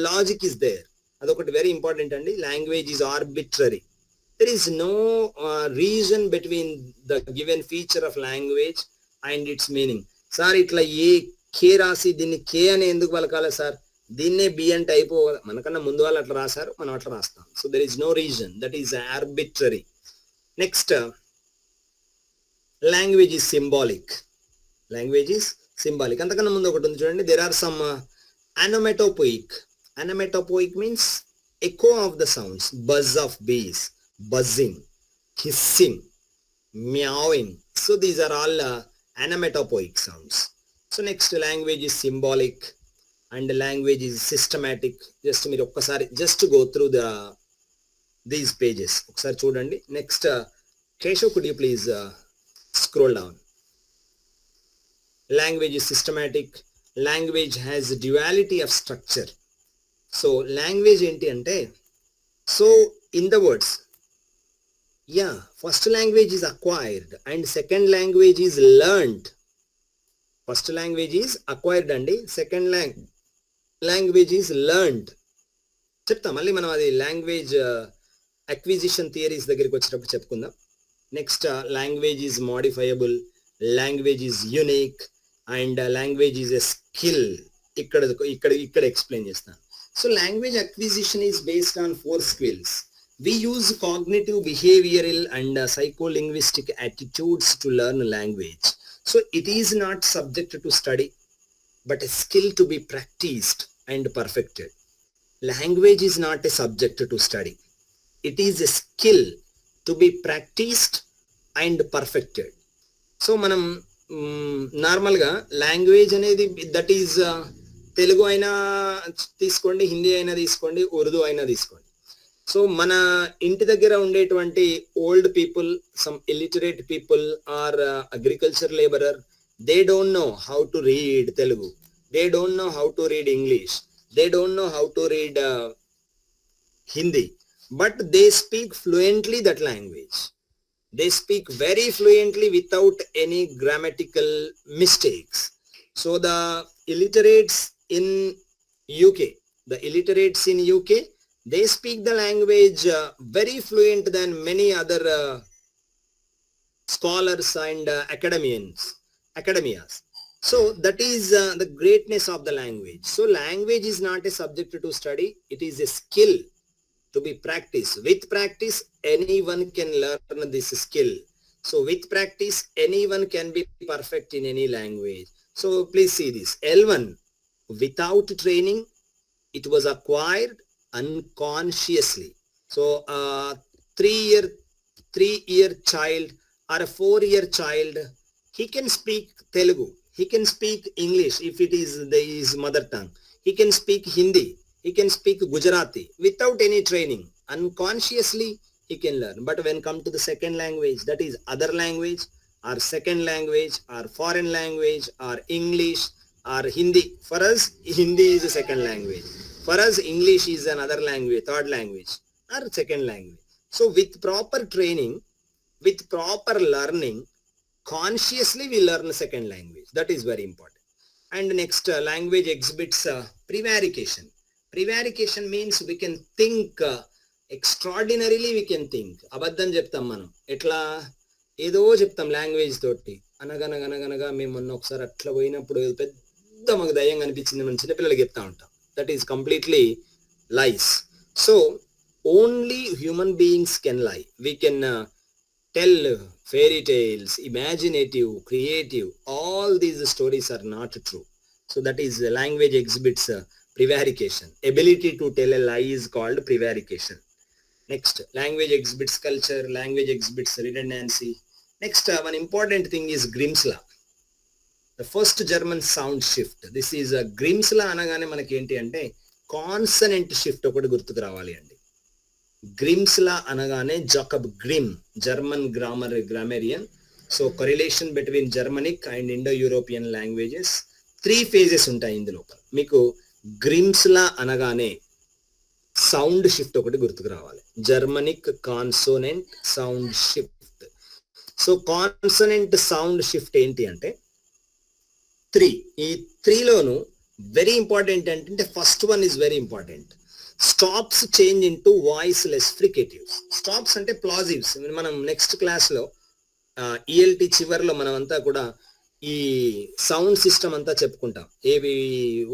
logic is there. అదొకటి వెరీ ఇంపార్టెంట్ అండి. Language is arbitrary. There is no reason between the given feature of language and its meaning. Sir ఇట్లా ఏ కే రాసి దీన్ని కే అని ఎందుకు పలకాలి సార్, దీన్నే బి అంటే అయిపోవాలి, మనకన్నా ముందు వాళ్ళు అట్లా రాశారు, మనం అట్లా రాస్తాం. So there is no reason, that is arbitrary. Next, language is symbolic. అంతకన్నా ముందు ఒకటి ఉంది చూడండి. There are some onomatopoeic means echo of the sounds, buzz of bees, buzzing, hissing, meowing. So these are all onomatopoeic sounds. So next, language is symbolic and language is systematic. Just మీరు ఒక్కసారి just go through these pages, ఒకసారి చూడండి. Next, Keshav, could you please scroll down. Language is systematic. Language has duality of structure. So language ఏంటి అంటే, so in the words, first language is acquired and second language is learned. First language is acquired అండి, second language is learned. చెప్తాం మళ్ళీ మనం అది language acquisition theories దగ్గరికి వచ్చేటప్పుడు చెప్పుకుందాం. Next, language is modifiable, language is unique and language is a skill. ఇక్కడ explain చేస్తాను. So language acquisition is based on 4 skills. We use cognitive, behavioral and psycholinguistic attitudes to learn language. So it is not subject to study, but a skill to be practiced and perfected. Language is not a subject to study. It is a skill to be practiced and perfected. So మనం నార్మల్గా language అనేది that is Telugu అయినా తీసుకోండి, హిందీ అయినా తీసుకోండి, ఉర్దూ అయినా తీసుకోండి. So మన ఇంటి దగ్గర ఉండేటువంటి old people, some illiterate people are agriculture labourer, they don't know how to read Telugu, they don't know how to read English, they don't know how to read Hindi, but they speak fluently that language. They speak very fluently without any grammatical mistakes. So the illiterates in UK, they speak the language very fluent than many other scholars and academias. So that is the greatness of the language. So language is not a subject to study. It is a skill to be practiced. With practice, anyone can learn this skill. So with practice, anyone can be perfect in any language. So please see this. L1, without training, it was acquired unconsciously. So a 3-year child or a 4-year child, he can speak Telugu, he can speak English if it is his mother tongue, he can speak Hindi, he can speak Gujarati without any training. Unconsciously he can learn. But when come to the second language, that is other language or second language or foreign language or English or Hindi. For us, Hindi is a second language. For us, English is another language, third language or second language. So with proper training, with proper learning, consciously we learn second language. That is very important. And next, language exhibits prevarication. Prevarication means we can think extraordinarily, we can think. అబద్ధం చెప్తాం మనం, ఎట్లా ఏదో చెప్తాం language తోటి. అనగనగనగనగా మేము మొన్న ఒకసారి అట్లా పోయినప్పుడు పెద్ద మాకు దయ్యం అనిపించింది, మనం చిన్నపిల్లలకి చెప్తా ఉంటాం. That is completely lies. So only human beings can lie. We can tell fairy tales, imaginative, creative. All these stories are not true. So that is language exhibits prevarication. Ability to tell a lie is called prevarication. Next, language exhibits culture, language exhibits redundancy. Next, one important thing is Grimm's law. The first German sound shift. This is a Grimm's law అనగానే మనకి ఏంటి అంటే consonant shift ఒకటి గుర్తుకు రావాలి అండి. Grimm's law అనగానే Jacob Grimm, German grammarian. So correlation between Germanic and Indo European languages. 3 phases ఉంటాయి ఇందులో. మీకు గ్రిమ్స్ లా అనగానే సౌండ్ షిఫ్ట్ ఒకటి గుర్తుకు రావాలి. Germanic consonant sound shift. So consonant sound shift ఏంటి అంటే 3. ఈ 3లోను వెరీ ఇంపార్టెంట్ అంటే first one is very important. Stops change into voiceless fricatives. Stops అంటే ప్లాజివ్స్. మనం నెక్స్ట్ క్లాస్లో ఈఎల్టీ చివరిలో మనం అంతా కూడా ఈ సౌండ్ సిస్టమ్ అంతా చెప్పుకుంటాం. ఏవి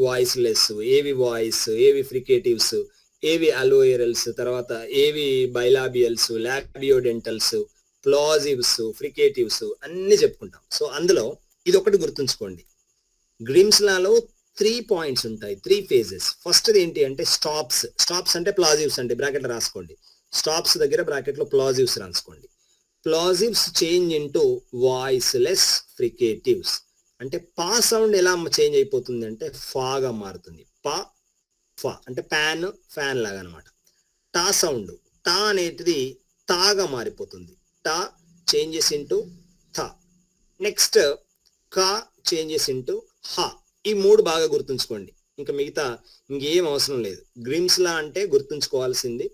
వాయిస్లెస్, ఏవి వాయిస్, ఏవి ఫ్రికేటివ్స్, ఏవి అలోయరల్స్, తర్వాత ఏవి బైలాబియల్స్, లాబియోడెంటల్స్, ప్లాజివ్స్, ఫ్రికేటివ్స్ అన్ని చెప్పుకుంటాం. సో అందులో ఇది ఒకటి గుర్తుంచుకోండి. గ్రిమ్స్ లాలో 3 పాయింట్స్ ఉంటాయి, 3 ఫేజెస్. ఫస్ట్ ఏంటి అంటే స్టాప్స్. స్టాప్స్ అంటే ప్లాజివ్స్ అండి, బ్రాకెట్ రాసుకోండి. స్టాప్స్ దగ్గర బ్రాకెట్లో ప్లాజివ్స్ రాసుకోండి. ప్లాజివ్స్ చేంజ్ ఇంటూ వాయిస్లెస్ ఫ్రికేటివ్స్. అంటే పా సౌండ్ ఎలా చేంజ్ అయిపోతుంది అంటే ఫాగా మారుతుంది. పా ఫా అంటే ప్యాన్, ఫ్యాన్ లాగా అనమాట. టా సౌండ్, టా అనేది తాగా మారిపోతుంది. టా చేంజెస్ ఇంటూ థా. నెక్స్ట్ కా చేంజెస్ ఇంటూ హా. ఈ 3 బాగా గుర్తుంచుకోండి, ఇంకా మిగతా ఇంకేం అవసరం లేదు. గ్రిమ్స్ లా అంటే గుర్తుంచుకోవాల్సింది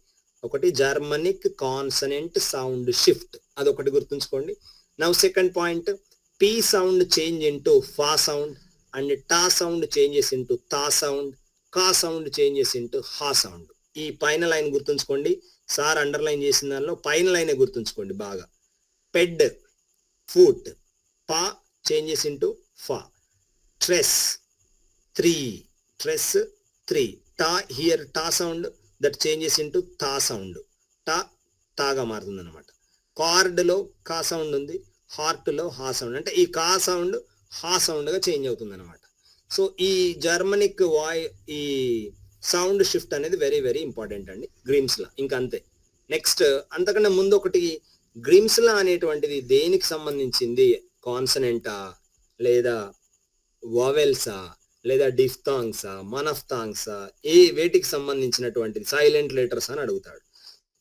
ఒకటి జర్మనిక్ కాన్సనెంట్ సౌండ్ షిఫ్ట్, అదొకటి గుర్తుంచుకోండి. Now second point, P sound change into ఫా సౌండ్ అండ్ టా సౌండ్ చేంజెస్ ఇంటూ తా సౌండ్, కా సౌండ్ చేంజెస్ ఇంటూ హా సౌండ్. ఈ పైన లైన్ గుర్తుంచుకోండి, సార్ అండర్లైన్ చేసిన దానిలో పైన లైనే గుర్తుంచుకోండి బాగా. పెడ్ ఫుట్, పా చేంజెస్ ఇంటూ ఫా. ట్రెస్ 3, ట్రెస్ 3. టా హియర్ టా సౌండ్ దట్ చేంజెస్ ఇంటూ తా సౌండ్, టా తాగా మారుతుంది అనమాట. కార్డ్లో కా సౌండ్ ఉంది, హార్ట్లో హా సౌండ్, అంటే ఈ కా సౌండ్ హా సౌండ్గా చేంజ్ అవుతుంది అనమాట. సో ఈ జర్మనిక్ ఈ సౌండ్ షిఫ్ట్ అనేది వెరీ వెరీ ఇంపార్టెంట్ అండి గ్రిమ్స్లా. ఇంకా అంతే. నెక్స్ట్ అంతకన్నా ముందు ఒకటి, గ్రిమ్స్లా అనేటువంటిది దేనికి సంబంధించింది? కాన్సనెంటా లేదా వావెల్సా లేదా డిఫ్థాంగ్సా, మనఫ్థాంగ్సా, వేటికి సంబంధించినటువంటిది? సైలెంట్ లెటర్స్ అని అడుగుతాడు.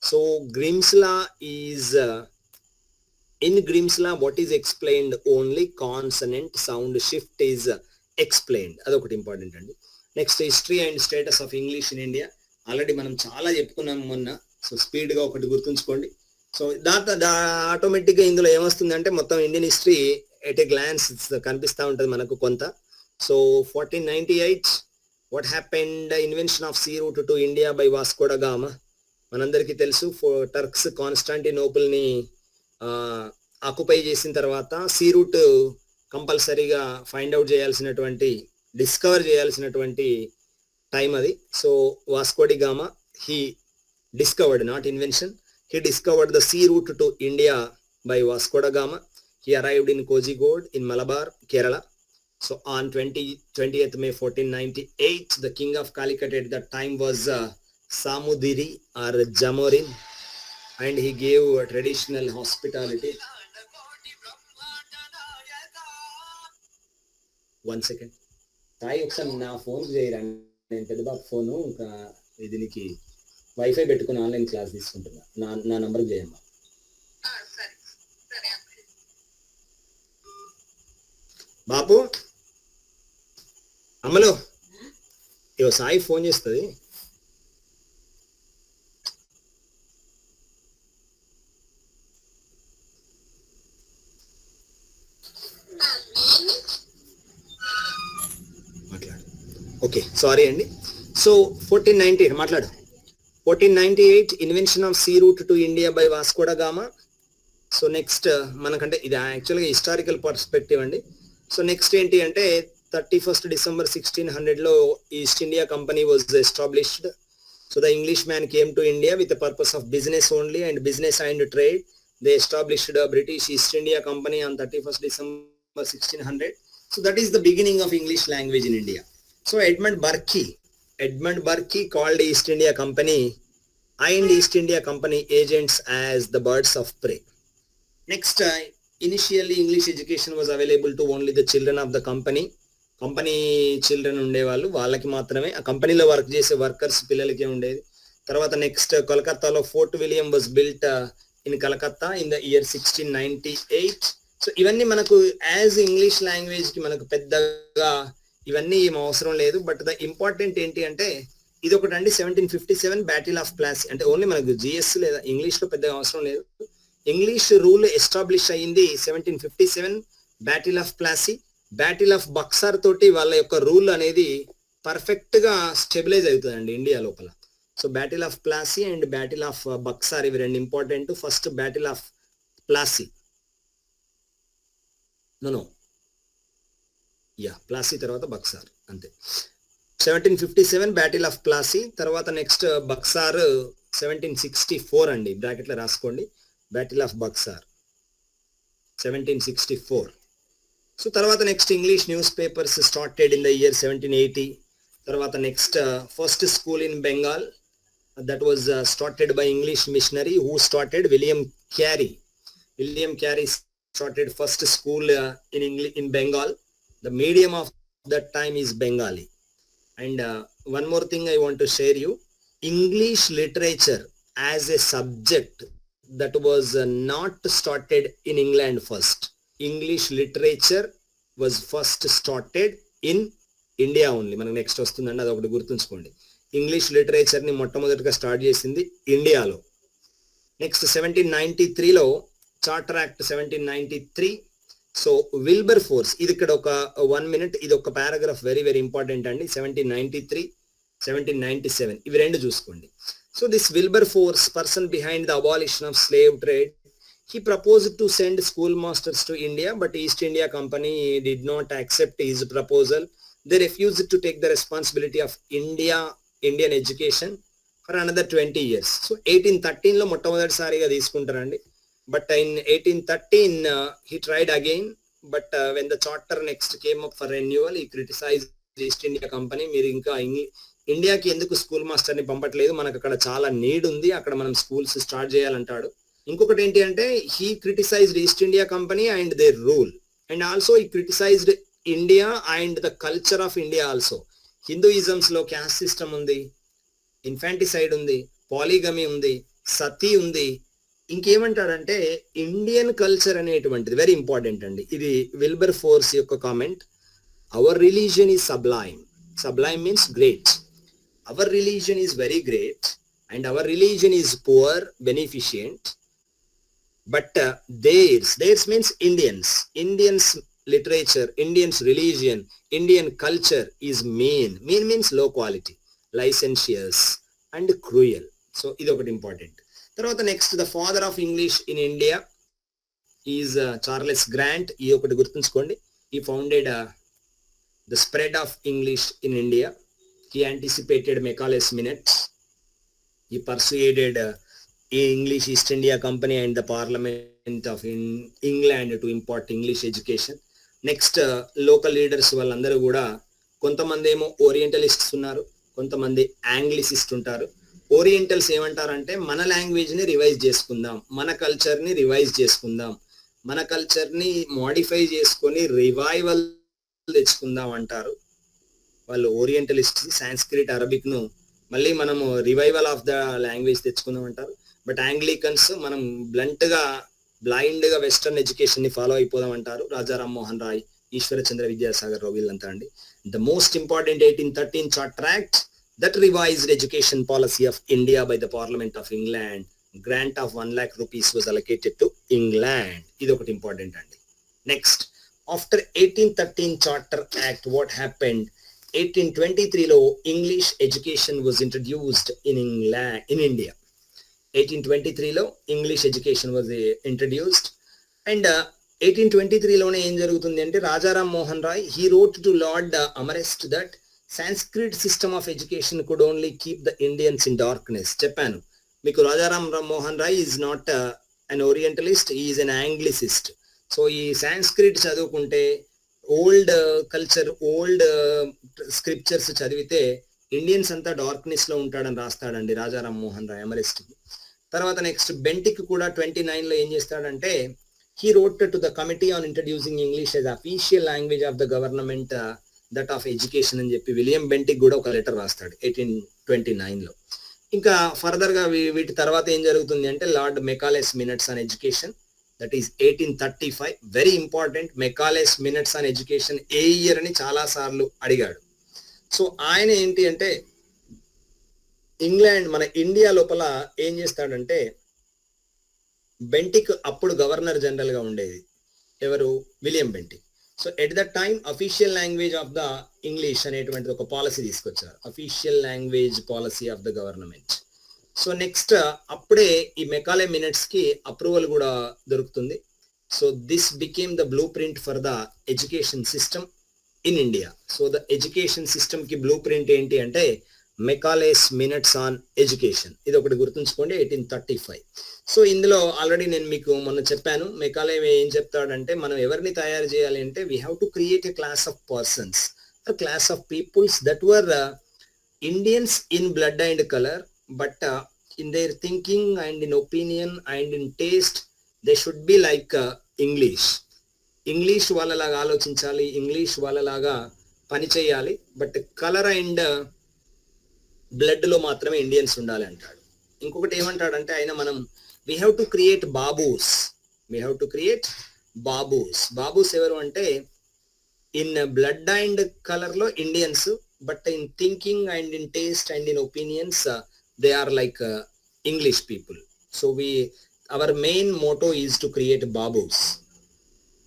So Grimm's law is in Grimm's law what is explained only consonant sound shift is explained. అదొకటి ఇంపార్టెంట్ అండి. Next history and status of English in India. Already మనం చాలా చెప్పుకున్నాం మొన్న. సో స్పీడ్గా ఒకటి గుర్తుంచుకోండి. సో ఆటోమేటిక్గా ఇందులో ఏమొస్తుందంటే మొత్తం Indian history at a glance కనిపిస్తూ ఉంటుంది మనకు కొంత. So 1498, what happened? Invention of sea route to India by Vasco da Gama. మనందరికీ తెలుసు, టర్క్స్ కాన్స్టాంటినోపుల్ని ఆక్యుపై చేసిన తర్వాత సీ రూట్ కంపల్సరీగా ఫైండ్ అవుట్ చేయాల్సినటువంటి, డిస్కవర్ చేయాల్సినటువంటి టైం అది. So Vasco de Gama, he discovered, not invention, he discovered the sea route to India by Vasco da Gama. He arrived in Kozhikode in Malabar, Kerala. So on 20th May 1498, the king of Calicut at that time was Samudiri or Jamorin, and he gave traditional hospitality. One second. తాయి ఒకసారి నా phone చేయరా, నేను పెద్ద బాబు phone ఇంకా దీనికి wifi పెట్టుకుని online class తీసుకుంటున్నా. నా నంబర్కి చేయమ్మా. బాపు, అమ్మలో ఇవో సాయి ఫోన్ చేస్తుంది. మాట్లాడు. ఓకే, సారీ అండి. సో 1498 మాట్లాడు. 1498 invention of sea route to India by Vasco da Gama. So next మనకంటే ఇది యాక్చువల్గా హిస్టారికల్ పర్స్పెక్టివ్ అండి. సో నెక్స్ట్ ఏంటి అంటే 31st December 1600లో East India Company was established. So the English man came to India with the purpose of business only and business and trade. They established British East India Company on 31st December 1600. So that is the beginning of English language in India. So Edmund Burke called East India Company and East India Company agents as the birds of prey. Next, initially English education was available to only the children of the company. Company children ఉండేవాళ్ళు, వాళ్ళకి మాత్రమే, ఆ కంపెనీలో work చేసే workers పిల్లలకే ఉండేది. తర్వాత next కోల్కతాలో fort William was built in Calcutta in the year 1698. So ఇవన్నీ మనకు యాజ్ ఇంగ్లీష్ లాంగ్వేజ్ కి మనకు పెద్దగా ఇవన్నీ ఏం అవసరం లేదు. బట్ ద ఇంపార్టెంట్ ఏంటి అంటే ఇది ఒకటి అండి, 1757 బ్యాటిల్ ఆఫ్ ప్లాసీ. అంటే ఓన్లీ మనకు జిఎస్ లేదా ఇంగ్లీష్ లో పెద్దగా అవసరం లేదు. ఇంగ్లీష్ రూల్ ఎస్టాబ్లిష్ అయ్యింది 1757 battle of Plassey. Battle of Buxar తోటి వాళ్ళ యొక్క రూల్ అనేది పర్ఫెక్ట్ గా స్టెబిలైజ్ అవుతుందండి ఇండియా లోపల. So battle of Plassey and battle of Buxar ఇవి రెండు important. First battle of Plassey, no Plassey తర్వాత బక్సార్, అంతే. 1757 బ్యాటిల్ ఆఫ్ ప్లాసీ. తర్వాత నెక్స్ట్ బక్సార్ 1764 అండి, బ్రాకెట్లో రాసుకోండి. Battle of Buxar 1764. సో తర్వాత next English news papers started in the year 1780. తర్వాత next first school in Bengal that was started by English missionary who started William Carey started first school in Bengal. The medium of that time is Bengali. And one more thing I want to share you, English literature as a subject that was not started in England first. English literature was first started in India only. మనకు next వస్తుందండి, అది ఒకటి గుర్తుంచుకోండి. English literature ని మొట్టమొదటిగా start చేసింది ఇండియాలో. Next 1793లో charter act 1793. So Wilberforce, ఇది ఇక్కడ ఒక 1 minute, ఇది ఒక పారాగ్రాఫ్ వెరీ వెరీ ఇంపార్టెంట్ అండి. 1793, 1797 ఇవి రెండు చూసుకోండి. So this Wilber force, person behind the abolition of slave trade, he proposed to send schoolmasters to India, but East India Company did not accept his proposal. They refused to take the responsibility of Indian education for another 20 years. So 1813లో మొట్టమొదటిసారిగా తీసుకుంటారండి. But in 1813 he tried again, but when the charter next came up for renewal, he criticized the East India Company. మీరు ఇంకా ఇండియాకి ఎందుకు school మాస్టర్ని పంపట్లేదు, మనకు అక్కడ చాలా నీడ్ ఉంది, అక్కడ మనం స్కూల్స్ స్టార్ట్ చేయాలంటాడు. ఇంకొకటి ఏంటి అంటే he criticized East India Company and their rule, and also he criticized India and the culture of India also. హిందూయిజమ్స్ లో క్యాస్ట్ సిస్టమ్ ఉంది, ఇన్ఫాంటిసైడ్ ఉంది, పాలిగమీ ఉంది, సతీ ఉంది. ఇంకేమంటాడంటే ఇండియన్ కల్చర్ అనేటువంటిది వెరీ ఇంపార్టెంట్ అండి. ఇది విల్బర్ ఫోర్స్ యొక్క comment. Our religion is sublime. Sublime means great. Our religion is very great and our religion is pure, beneficent. But theirs means Indians literature, Indians religion, Indian culture is mean means low quality, licentious and cruel. So ఇది ఒకటి important. తర్వాత next the father of English in India is Charles Grant. ఈ ఒకటి గుర్తుంచుకోండి. ఈ founded the spread of English in India. He anticipated Macaulay's minutes. He persuaded English East India Company and the Parliament of England to impart English education. Next local leaders వాళ్ళందరూ కూడా, కొంతమంది ఏమో ఓరియంటలిస్ట్స్ ఉన్నారు, కొంతమంది యాంగ్లిసిస్ట్ ఉంటారు. ఓరియంటల్స్ ఏమంటారంటే మన లాంగ్వేజ్ ని రివైజ్ చేసుకుందాం, మన కల్చర్ ని రివైజ్ చేసుకుందాం, మన కల్చర్ ని మోడిఫై చేసుకొని రివైవల్ తెచ్చుకుందాం అంటారు వాళ్ళు ఓరియంటలిస్ట్. సాంస్క్రిట్, అరబిక్ ను మళ్ళీ మనము రివైవల్ ఆఫ్ ద లాంగ్వేజ్ తెచ్చుకుందాం అంటారు. బట్ యాంగ్లికన్స్ మనం బ్లైండ్ గా వెస్టర్న్ ఎడ్యుకేషన్ ని ఫాలో అయిపోదాం అంటారు. రాజా రామ్మోహన్ రాయ్, ఈశ్వర చంద్ర విద్యాసాగర్ రావు వీళ్ళంతా అండి. The most important 1813 charter act that revised education policy of India by the Parliament of England. Grant of 1 lakh rupees was allocated to England. ఇది ఒకటి ఇంపార్టెంట్ అండి. Next after 1813 charter act what happened? 1823లో English education was introduced in India. 1823లో English education was introduced. And 1823లోనే ఏం జరుగుతుంది అంటే Rajaram Mohan Roy he wrote to Lord Amherst that Sanskrit system of education could only keep the Indians in darkness. చెప్పాను మీకు, Rajaram Mohan Roy is not an orientalist, is an anglicist. So ఈ సాంస్క్రిట్ చదువుకుంటే, old culture, old scriptures చదివితే Indians అంతా డార్క్నెస్ లో ఉంటాడని రాస్తాడండి రాజారాం మోహన్ రాయ్ అమరెస్ట్. తర్వాత నెక్స్ట్ బెంటిక్ కూడా 29లో ఏం చేస్తాడంటే he wrote to the committee on introducing English as official language of the government, that of education అని చెప్పి విలియం బెంటిక్ కూడా ఒక లెటర్ రాస్తాడు 1829లో. ఇంకా ఫర్దర్ గా వీటి తర్వాత ఏం జరుగుతుంది అంటే Lord Macaulay's minutes on education, that is 1835. Very important, Macaulay's minutes on education ఏ ఇయర్ అని చాలా సార్లు అడిగాడు. సో ఆయన ఏంటి అంటే ఇంగ్లాండ్ మన ఇండియా లోపల ఏం చేస్తాడంటే, బెంటిక్ అప్పుడు గవర్నర్ జనరల్ గా ఉండేది ఎవరు, William Bentinck. So at the time official language of the English అనేటువంటిది ఒక పాలసీ తీసుకొచ్చారు, official language policy of the government. So next అప్పుడే ఈ మెకాలే మినిట్స్ కి అప్రూవల్ కూడా దొరుకుతుంది. So this became the blue print for the education system in India. So the education system కి blue print ఏంటి అంటే మెకాలేస్ మినిట్స్ ఆన్ ఎడ్యుకేషన్. ఇది ఒకటి గుర్తుంచుకోండి, 1835. సో ఇందులో ఆల్రెడీ నేను మీకు మొన్న చెప్పాను, మెకాలే ఏం చెప్తాడంటే మనం ఎవరిని తయారు చేయాలి అంటే we have to create a class of persons, a class of peoples that were Indians in blood and color, but in their thinking and in opinion and in taste they should be like English వాళ్ళలాగా ఆలోచించాలి, English వాళ్ళలాగా పని చేయాలి, but colour and blood లో మాత్రమే Indians ఉండాలి అంటాడు. ఇంకొకటి ఏమంటాడంటే ఆయన మనం we have to create babus. We have to create babus. Babus ఎవరు అంటే ఇన్ బ్లడ్ అండ్ కలర్ లో Indians, but in thinking and in taste and in opinions they are like English people. So our main motto is to create babus.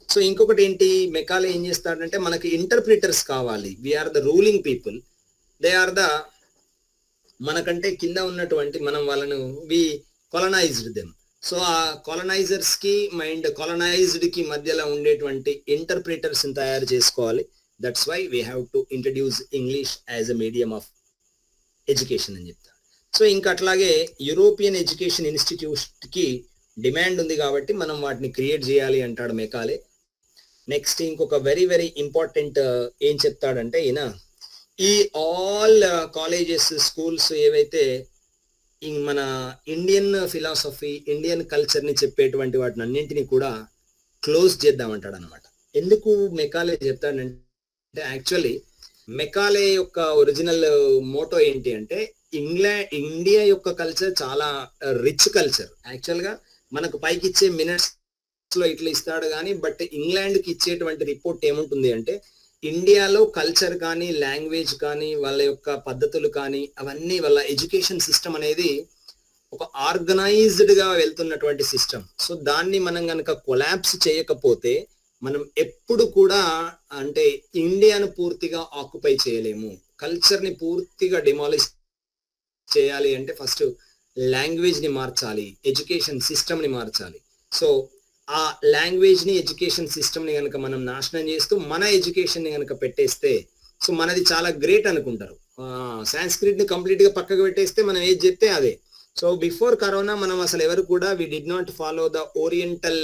So ఇంకొకటి ఏంటి, Macaulay ఏం చేస్తాడంటే మనకి interpreters కావాలి. We are the ruling people, they are the మనకంటే కింద ఉన్నటువంటి మనం వాళ్ళను వి కొలనైజ్డ్ దెమ్. సో ఆ కొలనైజర్స్ కి అండ్ కొలనైజ్డ్ కి మధ్యలో ఉండేటువంటి ఇంటర్ప్రిటర్స్ తయారు చేసుకోవాలి. That's why we have to introduce English as a medium of education అని చెప్తారు. సో ఇంకా అట్లాగే యూరోపియన్ ఎడ్యుకేషన్ ఇన్స్టిట్యూట్ కి డిమాండ్ ఉంది కాబట్టి మనం వాటిని క్రియేట్ చేయాలి అంటాడు మెకాలే. నెక్స్ట్ ఇంకొక వెరీ వెరీ ఇంపార్టెంట్ ఏం చెప్తాడంటే ఈయన ఈ ఆల్ కాలేజెస్ స్కూల్స్ ఏవైతే మన ఇండియన్ ఫిలాసఫీ ఇండియన్ కల్చర్ ని చెప్పేటువంటి వాటిని అన్నింటినీ కూడా క్లోజ్ చేద్దామంటాడు అనమాట. ఎందుకు మెకాలే చెప్తాడంటే యాక్చువల్లీ మెకాలే యొక్క ఒరిజినల్ మోటో ఏంటి అంటే ఇండియా యొక్క కల్చర్ చాలా రిచ్ కల్చర్. యాక్చువల్ గా మనకు పైకి ఇచ్చే మినిట్స్ లో ఇట్లా ఇస్తాడు కానీ, బట్ ఇంగ్లాండ్ కి ఇచ్చేటువంటి రిపోర్ట్ ఏముంటుంది అంటే ఇండియాలో కల్చర్ కానీ లాంగ్వేజ్ కానీ వాళ్ళ యొక్క పద్ధతులు కానీ అవన్నీ వాళ్ళ ఎడ్యుకేషన్ సిస్టమ్ అనేది ఒక ఆర్గనైజ్డ్ గా వెళ్తున్నటువంటి సిస్టమ్. సో దాన్ని మనం కనుక కొలాప్స్ చేయకపోతే మనం ఎప్పుడు కూడా అంటే ఇండియాను పూర్తిగా ఆక్యుపై చేయలేము. కల్చర్ ని పూర్తిగా డిమాలిష్ చేయాలి అంటే ఫస్ట్ లాంగ్వేజ్ ని మార్చాలి, ఎడ్యుకేషన్ సిస్టమ్ ని మార్చాలి. సో ఆ లాంగ్వేజ్ ని ఎడ్యుకేషన్ సిస్టమ్ ని కనుక మనం నాశనం చేస్తూ మన ఎడ్యుకేషన్ ని కనుక పెట్టేస్తే సో మనది చాలా గ్రేట్ అనుకుంటారు. సాంస్క్రిట్ ని కంప్లీట్ గా పక్కకు పెట్టేస్తే మనం ఏది చెప్తే అదే. సో బిఫోర్ కరోనా మనం అసలు ఎవరు కూడా we did not follow the oriental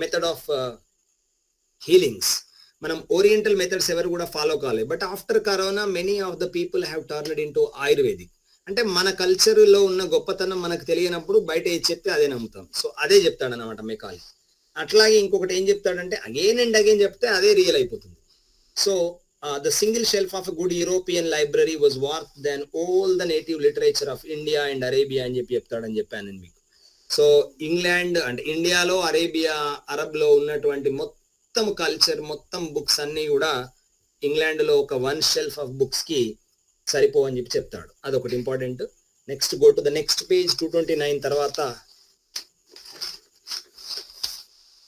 method of healings. మనం ఓరియంటల్ మెథడ్స్ ఎవరు కూడా ఫాలో కాలేదు. But after corona many of the people have turned in to ayurvedic. అంటే మన కల్చర్ లో ఉన్న గొప్పతనం మనకు తెలియనప్పుడు బయట ఏది చెప్తే అదే నమ్ముతాం. సో అదే చెప్తాడు అనమాట మెకాలే. అట్లాగే ఇంకొకటి ఏం చెప్తాడంటే అగైన్ అండ్ అగైన్ చెప్తే అదే రియల్ అయిపోతుంది. So the single shelf of good European library was worth then all the native literature of India and Arabia అని చెప్తాడని చెప్పాను నేను మీకు. సో ఇంగ్లాండ్ అంటే ఇండియాలో అరేబియా అరబ్ లో ఉన్నటువంటి మొత్తం కల్చర్ మొత్తం బుక్స్ అన్ని కూడా ఇంగ్లాండ్ లో ఒక వన్ షెల్ఫ్ ఆఫ్ బుక్స్ కి సరిపోవని చెప్తాడు. అదొకటి important. Next go to the next page 229 తర్వాత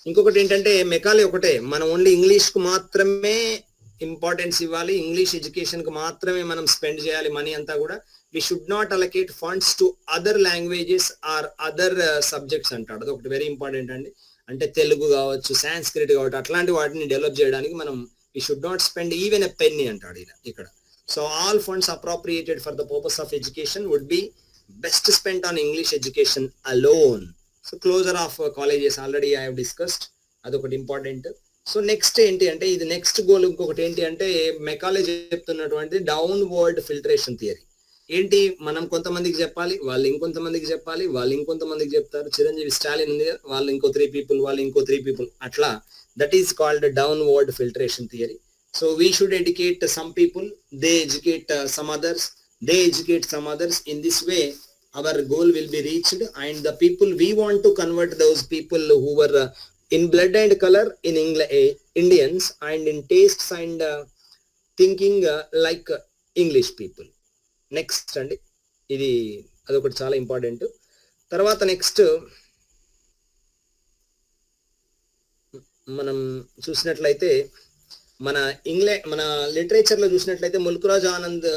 ఇంకొకటి ఏంటంటే మెకాలే ఒకటే మనం ఓన్లీ ఇంగ్లీష్ కు మాత్రమే ఇంపార్టెన్స్ ఇవ్వాలి, ఇంగ్లీష్ ఎడ్యుకేషన్ కి మాత్రమే మనం స్పెండ్ చేయాలి మనీ అంతా కూడా. We should not allocate funds to other languages or other subjects అంటాడు. అది ఒకటి వెరీ ఇంపార్టెంట్ అండి. అంటే తెలుగు కావచ్చు, సాంస్క్రిట్ కావచ్చు, అట్లాంటి వాటిని డెవలప్ చేయడానికి మనం we should not spend even a penny అంటాడు ఇక్కడ. So all funds appropriated for the purpose of education would be best spent on English education alone. So closure of colleges already I have discussed, అదొకటి important. So next ఏంటి అంటే, ఇది next goal ఇంకొకటి ఏంటి అంటే, మెకాలజీ చెప్తున్నటువంటి డౌన్ వర్డ్ ఫిల్టరేషన్ థియరీ. ఏంటి, మనం కొంతమందికి చెప్పాలి, వాళ్ళు ఇంకొంతమందికి చెప్పాలి, వాళ్ళు ఇంకొంతమందికి చెప్తారు. చిరంజీవి స్టాలిన్ ఉంది కదా, వాళ్ళు ఇంకో 3 పీపుల్, వాళ్ళు ఇంకో 3 పీపుల్, అట్లా. That is called down word filtration theory. So we should educate some people, they educate some others, they educate some others. In this way our goal will be reached, and the people we want to convert, those people who were in blood and color in Indians, and in tastes and thinking like English people. Next అండి, ఇది అదొకటి చాలా important. తర్వాత next మనం చూసినట్లయితే మన మన literature లో చూసినట్లయితే ముల్క్రాజ్ ఆనంద్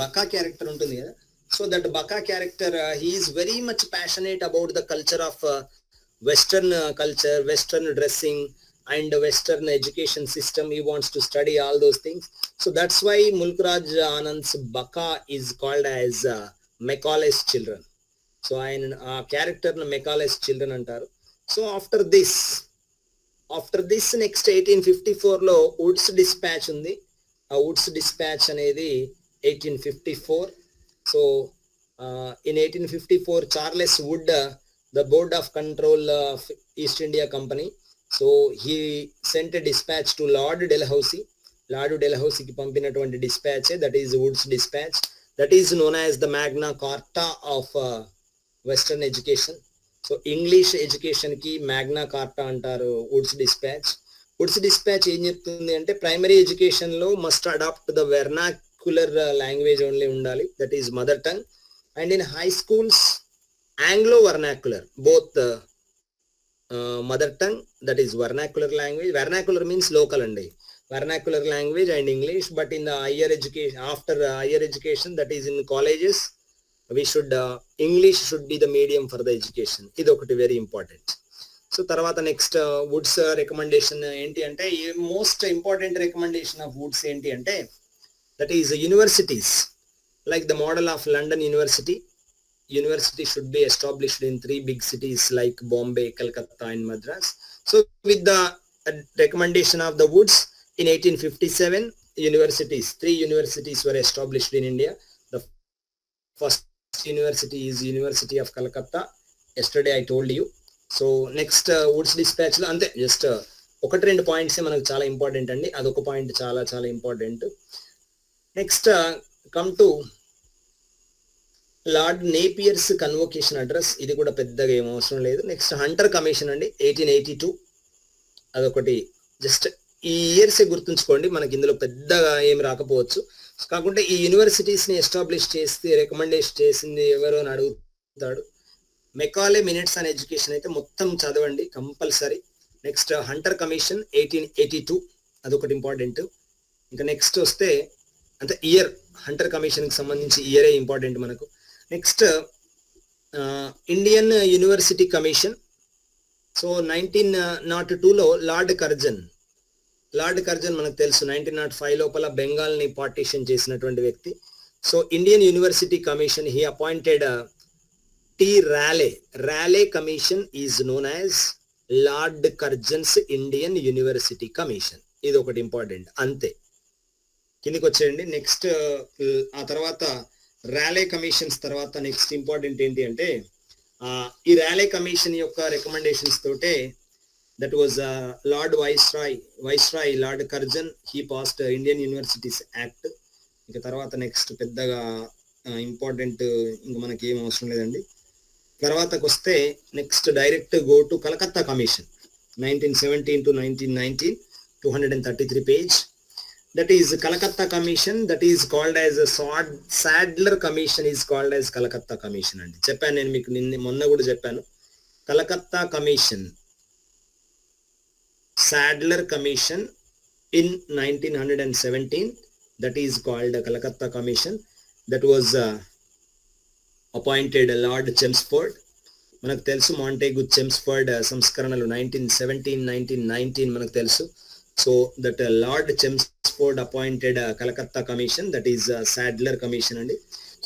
బకా క్యారెక్టర్ ఉంటుంది కదా. So that Bakha character he is very much passionate about the culture of western culture, western dressing and western education system. He wants to study all those things. So that's why Mulkraj Anand's Baka is called as Macaulay's children. So ఆయన character Macaulay's children అంటారు. So after this next 1854 లో Woods dispatch ఉంది. ఆ Woods dispatch అనేది 1854. So in 1854 Charles Wood, the board of control of East India Company, so he sent a dispatch to Lord Dalhousie. Lord డెల్హౌసీకి పంపినటువంటి dispatch that is Wood's dispatch. That is known as the Magna Carta of western education. So English education కి Magna Carta అంటారు Wood's dispatch. Wood's dispatch ఏం చెప్తుంది అంటే, primary education లో must adopt the vernacular language only ఉండాలి, that is mother tongue. And in high schools Anglo vernacular, both mother tongue, that is vernacular language. Vernacular means local అండి, vernacular language and English. But in the higher education, after higher education, that is in colleges, we should English should be the medium for the education. ఇది ఒకటి very important. So తర్వాత next Woods recommendation ఏంటి అంటే, most important recommendation of Woods ఏంటి అంటే, that is universities like the model of London university. University should be established in 3 big cities like Bombay, Calcutta and Madras. So with the recommendation of the Woods, in 1857 universities, 3 universities were established in India. The first university is University of Calcutta. Yesterday I told you. So next Woods dispatch lo ante just ఒకటి రెండు points మనకు చాలా important అండి. అదొక point చాలా చాలా important. Next come to Lord Napier's convocation address. ఇది కూడా పెద్దగా ఏం అవసరం లేదు. నెక్స్ట్ హంటర్ కమిషన్ అండి 1882. అదొకటి జస్ట్ ఈ ఇయర్సే గుర్తుంచుకోండి, మనకి ఇందులో పెద్దగా ఏమి రాకపోవచ్చు. కాకుంటే ఈ యూనివర్సిటీస్ని ఎస్టాబ్లిష్ చేసి రికమెండేషన్ చేసింది ఎవరు అని అడుగుతాడు. మెకాలే మినిట్స్ ఆన్ ఎడ్యుకేషన్ అయితే మొత్తం చదవండి కంపల్సరీ. నెక్స్ట్ హంటర్ కమిషన్ 1882, అదొకటి ఇంపార్టెంట్. ఇంకా నెక్స్ట్ వస్తే అంటే ఇయర్, హంటర్ కమిషన్కి సంబంధించి ఇయరే ఇంపార్టెంట్ మనకు. Next Indian University Commission. So 1902లో లార్డ్ కర్జన్ మనకు తెలుసు 1905 లోపల బెంగాల్ని పార్టీషన్ చేసినటువంటి వ్యక్తి. So Indian University Commission he appointed T Raleigh commission is known as Lord Curzon's Indian University Commission. ఇది ఒకటి ఇంపార్టెంట్. అంతే, కిందికి వచ్చేయండి. నెక్స్ట్ ఆ తర్వాత ర్యాలే కమిషన్స్ తర్వాత నెక్స్ట్ ఇంపార్టెంట్ ఏంటి అంటే, ఈ ర్యాలే కమిషన్ యొక్క రికమెండేషన్స్ తోటే that was Lord viceroy Lord Curzon, he passed Indian Universities act. ఇంకా తర్వాత నెక్స్ట్ పెద్దగా ఇంపార్టెంట్ ఇంకా మనకి ఏం అవసరం లేదండి. తర్వాతకు వస్తే next direct go to Calcutta commission 1917 to 1919, 233 page. That is Calcutta Commission, that is called as a Sadler Commission is called as Calcutta Commission అండి. చెప్పాను నేను మీకు మొన్న కూడా చెప్పాను. Calcutta commission, Sadler commission in 1917, that is called Calcutta Commission, that was appointed Lord Chelmsford. మనకు తెలుసు మాంటేగు Chelmsford సంస్కరణలు 1917, 1919 మనకు తెలుసు. So that Lord Chelmsford appointed Calcutta commission, that is Sadler commission అండి.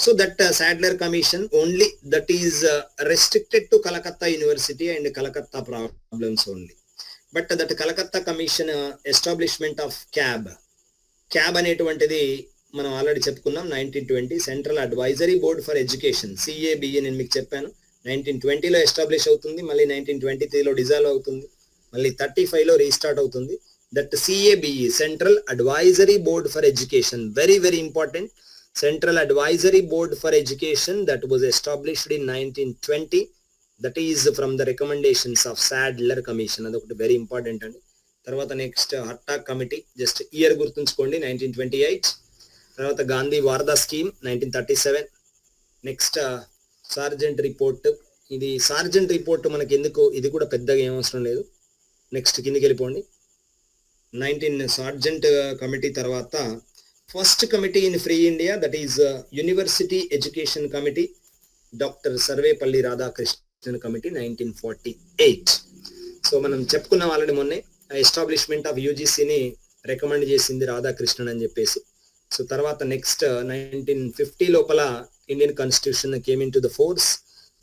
So that Sadler commission only that is restricted to Calcutta university and Calcutta problems only. But that Calcutta commission establishment of CABE అనేటువంటిది మనం ఆల్రెడీ చెప్పుకున్నాం. 1920 central advisory board for education, CABE నేను మీకు చెప్పాను. 1920లో establish అవుతుంది, మళ్ళీ 1923లో డిజాల్వ్ అవుతుంది, మళ్ళీ 35లో రీస్టార్ట్ అవుతుంది. That CABE, central advisory board for education, very very important. Central advisory board for education that was established in 1920, that is from the recommendations of Sadler commission. అదొకటి వెరీ ఇంపార్టెంట్ అండి. తర్వాత next Hartog committee, just year గుర్తుంచుకోండి, 1928. తర్వాత Gandhi Wardha scheme 1937. Next Sargent report. ఇది Sargent report మనకి ఎందుకు, ఇది కూడా పెద్దగా ఏమవసరం లేదు. నెక్స్ట్ కిందికి వెళ్ళిపోండి. 19 సార్జెంట్ కమిటీ తర్వాత first committee in free India, that is university education committee, doctor Sarvepalli Radhakrishnan committee 1948. So మనం చెప్పుకున్నాం ఆల్రెడీ మొన్నే, ఎస్టాబ్లిష్మెంట్ ఆఫ్ UGCని రికమెండ్ చేసింది రాధాకృష్ణన్ అని చెప్పేసి. సో తర్వాత నెక్స్ట్ 1950 లోపల Indian constitution came in to the force.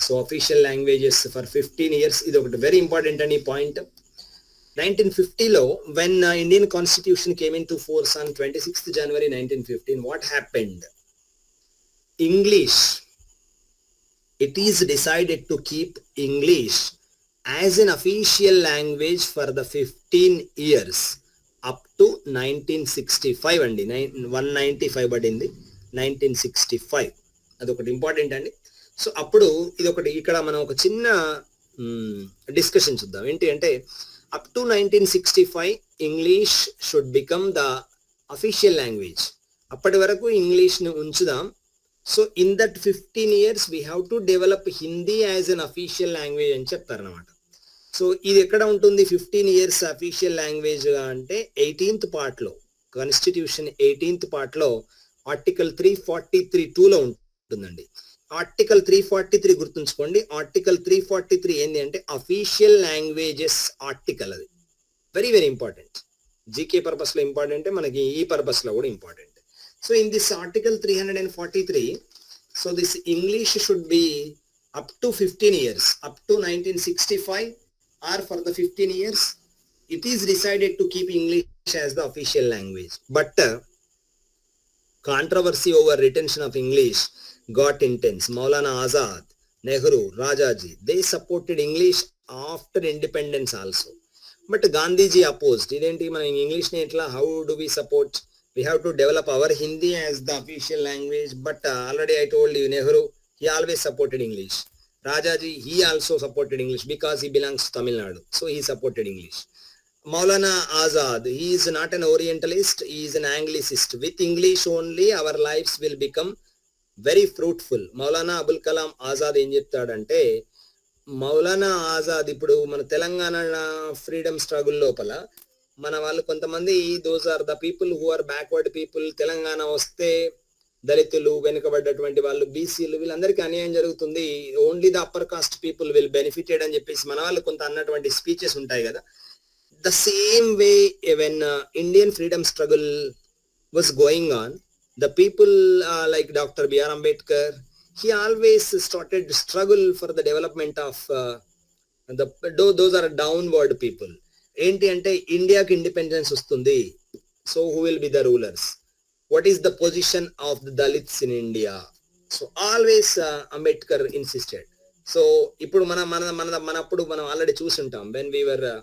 So official languages for 15 years, ఇది ఒకటి వెరీ ఇంపార్టెంట్ అని point. 1950లో when Indian Constitution came into force on 26th January 1915, what happened? English, it is decided to keep English as an official language for the 15 years up to 1965 అండి. 195 పడింది 1965, అదొకటి important అండి. So అప్పుడు ఇది ఒకటి, ఇక్కడ మనం ఒక చిన్న డిస్కషన్ చూద్దాం. ఏంటి అంటే up to 1965 English should become the official language. అప్పటి వరకు ఇంగ్లీష్ని ఉంచుదాం. So in that 15 years we have to develop Hindi as an official language అని చెప్తారనమాట. సో ఇది ఎక్కడ ఉంటుంది 15 years అఫీషియల్ లాంగ్వేజ్ అంటే 18th పార్ట్లో, కాన్స్టిట్యూషన్ 18th పార్ట్లో ఆర్టికల్ 343(2)లో ఉంటుందండి. ఆర్టికల్ 343 గుర్తుంచుకోండి. ఆర్టికల్ 343 ఏంటి అంటే అఫీషియల్ లాంగ్వేజెస్ ఆర్టికల్. అది very very important. GK purpose లో ఇంపార్టెంట్, మనకి ఈ పర్పస్ లో కూడా important. So in this article 343, so this English should be up to 15 years, up to 1965 or for the 15 years it is decided to keep English as the official language. But controversy over retention of English got intense. Maulana Azad, Nehru, Rajaji, they supported English after independence also. But Gandhiji opposed. Identi mana English ni etla, how do we support? We have to develop our Hindi as the official language. But already I told you, Nehru, he always supported English. Rajaji, he also supported English because he belongs to Tamil Nadu. So he supported English. Maulana Azad, he is not an Orientalist, he is an Anglicist. With English only our lives will become very fruitful. Maulana Abul Kalam Azad ఏం చెప్తాడంటే, మౌలానా ఆజాద్ ఇప్పుడు మన Telangana freedom struggle లోపల మన వాళ్ళు కొంతమంది, those are the people who are backward people. Telangana వస్తే దళితులు, వెనుకబడ్డటువంటి వాళ్ళు, బీసీలు, వీళ్ళందరికీ అన్యాయం జరుగుతుంది, only the upper caste people will benefited అని చెప్పేసి మన వాళ్ళు కొంత అన్నటువంటి స్పీచెస్ ఉంటాయి కదా. The same way when Indian freedom struggle was going on, the people like Dr. B.R. Ambedkar, he always started struggle for the development of those are downward people. Enti ante India ki independence vastundi, so who will be the rulers? What is the position of the Dalits in India? So always Ambedkar insisted. So ఇప్పుడు మనప్పుడు మనం already చూసుంటాం, when we were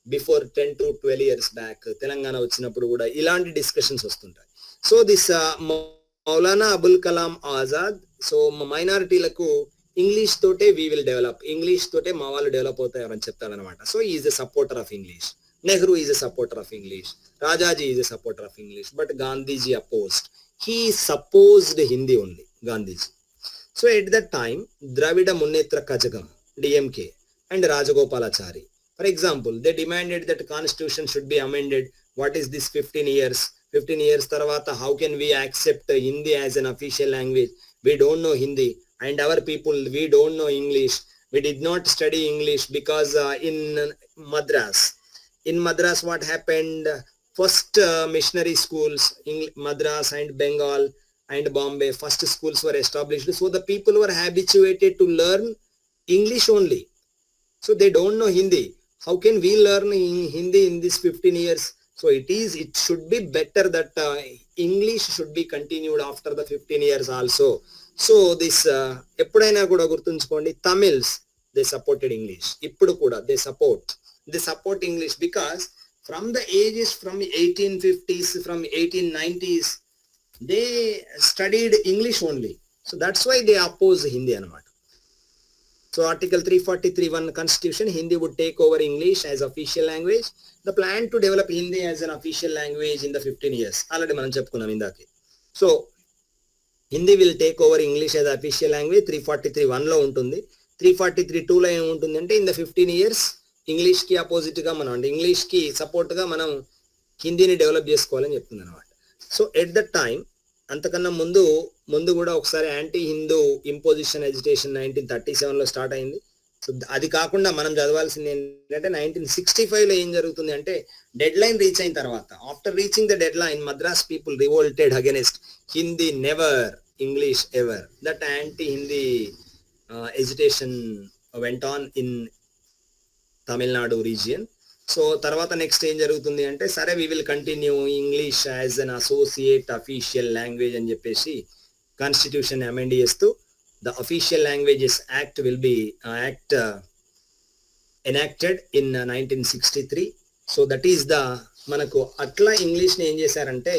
before 10 to 12 years back Telangana వచ్చినప్పుడు కూడా ఇలాంటి discussions వస్తుంటాయి. So this Maulana Abul Kalam Azad, so మైనారిటీలకు English తోటే వీ విల్ డెవలప్, ఇంగ్లీష్ తోటే మా వాళ్ళు డెవలప్ అవుతారని చెప్తారనమాట. So is a supporter of English. Nehru is a supporter of English. Rajaji is a supporter of English. But Gandhiji opposed. He supposed Hindi only, Gandhiji. So at that time Dravida Munnetra Kazhagam, DMK, and Rajagopalachari, For example, they demanded that the constitution should be amended. What is this 15 years? 15 years tarvata, how can we accept Hindi as an official language? We don't know Hindi, and our people, we don't know English. We did not study English because in Madras, what happened? First missionary schools in Madras and Bengal and Bombay, first schools were established. So the people were habituated to learn English only. So they don't know Hindi. How can we learn Hindi in this 15 years? So it should be better that English should be continued after the 15 years also. So this ఎప్పుడైనా కూడా గుర్తుంచుకోండి, Tamils, they supported English. ఇప్పుడు కూడా they support English because from the ages from 1850s, from 1890s, they studied English only. So that's why they oppose Hindi అన్నమాట. So Article 343(1) Constitution, Hindi would take over English as official language. The plan to develop Hindi as an official language in the 15 years. Already మనం చెప్పుకున్నాం ఇందాకే. So Hindi will take over English as official language. 343(1) లో ఉంటుంది. 343(2) లో ఏముంటుంది అంటే in the 15 years English కి opposite గా మనం, అంటే ఇంగ్లీష్ కి సపోర్ట్ గా మనం హిందీని డెవలప్ చేసుకోవాలని చెప్తుంది అనమాట. సో ఎట్ ద టైం, అంతకన్నా ముందు కూడా ఒకసారి యాంటీ హిందూ ఇంపోజిషన్ ఎజిటేషన్ 1937 లో స్టార్ట్ అయింది. సో అది కాకుండా మనం చదవాల్సింది ఏంటంటే 1965 లో ఏం జరుగుతుంది అంటే, డెడ్ లైన్ రీచ్ అయిన తర్వాత, after reaching the dead line, Madras people revolted against Hindi never, English ever. That anti Hindi agitation went on in Tamil Nadu region. So తర్వాత నెక్స్ట్ ఏం జరుగుతుంది అంటే, సరే we will continue English as an associate official language అని చెప్పేసి constitution amend చేస్తూ the official languages act will be enacted in 1963. So that is the, మనకు అట్లా ఇంగ్లీష్ని ఏం చేశారంటే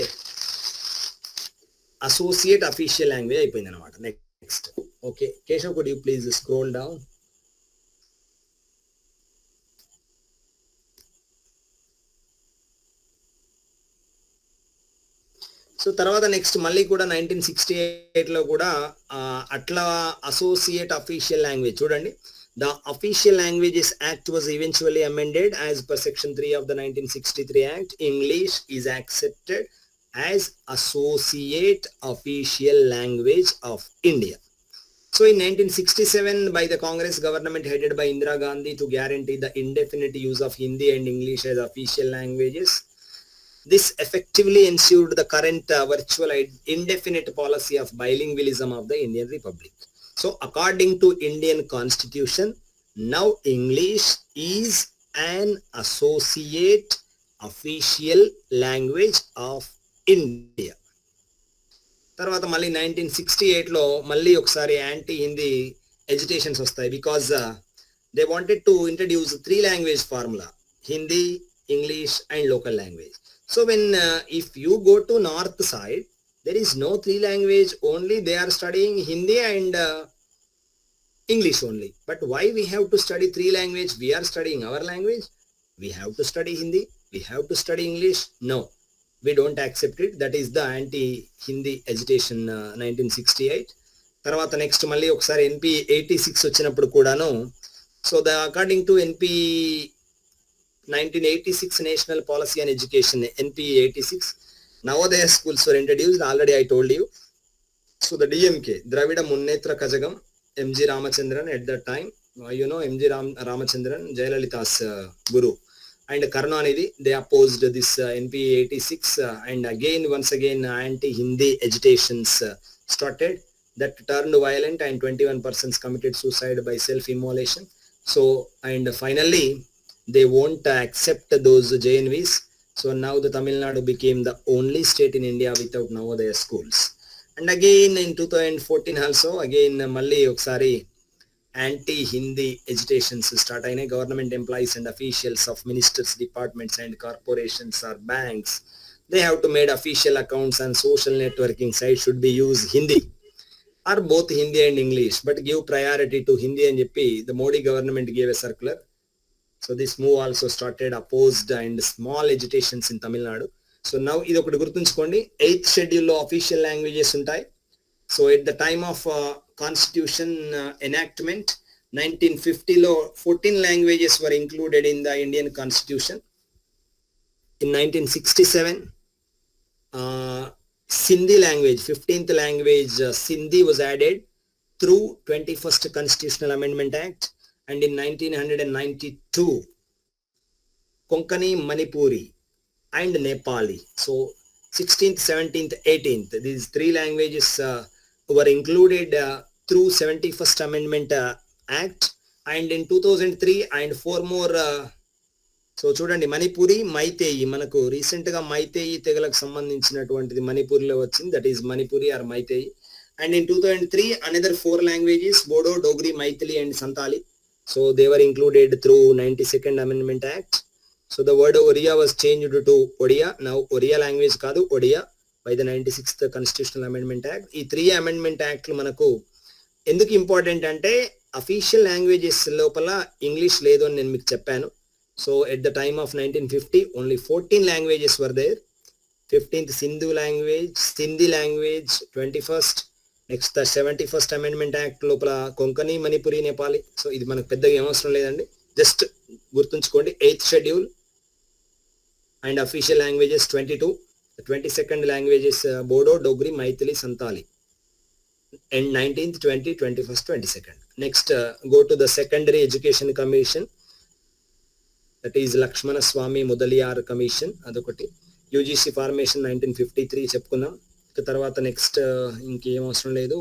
అసోసియేట్ అఫీషియల్ లాంగ్వేజ్ అయిపోయింది అనమాట. Next, okay Keshav, could you please scroll down. So తర్వాత నెక్స్ట్ మళ్ళీ కూడా 1968 లో కూడా అట్లా అసోసియేట్ అఫీషియల్ లాంగ్వేజ్ చూడండి. The official languages act was eventually amended as per section 3 of the 1963 act. English is accepted as associate official language of India. So in 1967, by the Congress government headed by Indira Gandhi, to guarantee the indefinite use of Hindi and English as official languages. This effectively ensured the current virtual indefinite policy of bilingualism of the Indian Republic. So according to Indian Constitution, now English is an associate official language of India. తర్వాత మళ్ళీ 1968 లో మళ్ళీ ఒకసారి anti Hindi agitations వస్తాయి, because they wanted to introduce 3 language formula, Hindi, English and local language. So when if you go to north side, there is no 3 language, only they are studying Hindi and English only. But why we have to study 3 language? We are studying our language. We have to study Hindi, we have to study English. No, we don't accept it. That is the anti-Hindi agitation 1968. తర్వాత next మళ్ళీ ఒకసారి NP 86 వచ్చినప్పుడు కూడాను, so according to NP 1986 National Policy on Education, NP 86, Navodaya schools were introduced. Already I told you. So the DMK, Dravida Munnetra Kazhagam, MG Ramachandran at that time, MG Ramachandran, Jayalalitha's guru, and Karunanidhi, they opposed this NP 86, and once again anti-Hindi agitations started that turned violent, and 21 persons committed suicide by self-immolation. So, and finally they won't accept those JNVs. So now the Tamil Nadu became the only state in India without Navodaya schools. And again in 2014 also, again malli oksari anti-Hindi agitations start aina. Government employees and officials of ministers, departments and corporations or banks, they have to make official accounts and social networking sites should be use Hindi or both Hindi and English, but give priority to Hindi and చెప్పి the Modi government gave a circular. So this move also started opposed and small agitations in Tamil Nadu. So now ఇది ఒకటి గుర్తుంచుకోండి, 8th schedule లో official languages ఉంటాయి. So at the time of constitution enactment, 1950లో 14 languages were included in the Indian Constitution. In 1967, Sindhi language, 15th language, Sindhi was added through 21st Constitutional Amendment Act. And in 1992, Konkani, Manipuri and Nepali. So 16th, 17th, 18th, these three languages were included through 71st Amendment Act. And in 2003 and four more so చూడండి, మణిపురి, మైతేయి, మనకు recent గా మైతేయి తెగలకు సంబంధించినటువంటిది మణిపూర్లో వచ్చింది, that is Manipuri or Meitei. And in 2003 another 4 languages, Bodo, Dogri, Maithili and Santali. So they were included through 92nd Amendment Act. So the word Oriya was changed to Odia. Now Oriya language కాదు, Odia, by the 96th Constitutional Amendment Act. ఈ 3 amendment యాక్ట్లు మనకు ఎందుకు important అంటే official languages లోపల English లేదు అని నేను మీకు చెప్పాను. So at the time of 1950, only 14 languages were there. 15th Sindhu language, Sindhi language, 21st, next the 71st Amendment Act లోపల కొంకణి, మణిపురి, నేపాలి. సో ఇది మనకు పెద్దగా ఏమవసరం లేదండి, జస్ట్ గుర్తుంచుకోండి. 8th schedule and official languages 22. The 22nd languages Bodo, Dogri, Maithili, Santali. And 19th, 20, 21st, 22nd. Next go to the Secondary Education Commission. That is Lakshmana Swami Mudaliar commission, అదొకటి. UGC formation 1953 చెప్పుకున్నాం. తర్వాత next ఇంకేం అవసరం లేదు.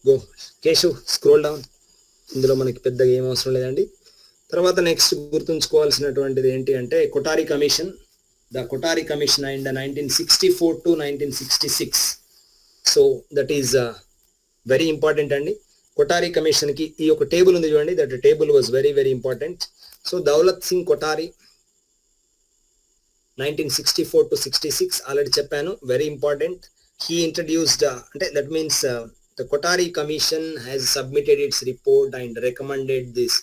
Go Keshav, scroll down. ఇందులో మనకి పెద్దగా ఏం అవసరం లేదండి. తర్వాత నెక్స్ట్ గుర్తుంచుకోవాల్సినటువంటిది ఏంటి అంటే Kothari commission. The Kothari commission and 1964 to 1966. So that is very important అండి. కొటారి కమిషన్ కి ఈ ఒక టేబుల్ ఉంది చూడండి, that table was very very important. So Daulat Singh Kothari 1964 to 66 already చెప్పాను, వెరీ ఇంపార్టెంట్. హీ ఇంట్రడ్యూస్డ్, అంటే that means the Kothari commission has submitted its report and recommended this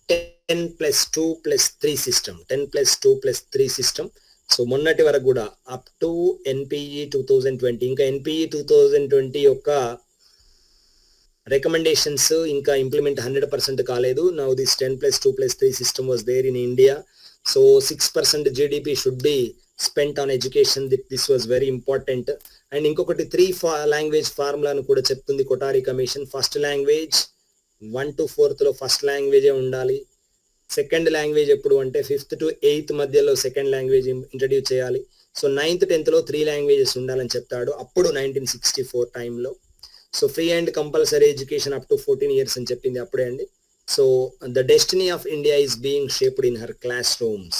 10+2+3 system, 10+2+3 system. So మొన్నటి వరకు కూడా అప్ టు ఎన్పిఈ 2020, ఇంకా NPE 2020 యొక్క recommendations ఇంకా implement 100% కాలేదు. Now this 10+2+3 system was there in India. So 6% GDP should be spent on education. This was very important. And ఇంకొకటి 3 language ఫార్ములాను కూడా చెప్తుంది Kothari commission. First language 1 to 4th లో first లాంగ్వేజే ఉండాలి. సెకండ్ లాంగ్వేజ్ ఎప్పుడు అంటే 5th to 8th మధ్యలో second language introduce చేయాలి. సో 9th, 10th లో 3 languages ఉండాలని చెప్తాడు అప్పుడు 1964 టైంలో. So free and compulsory education up to 14 years అని చెప్పింది అప్పుడే అండి. So the destiny of India is being shaped in her class rooms.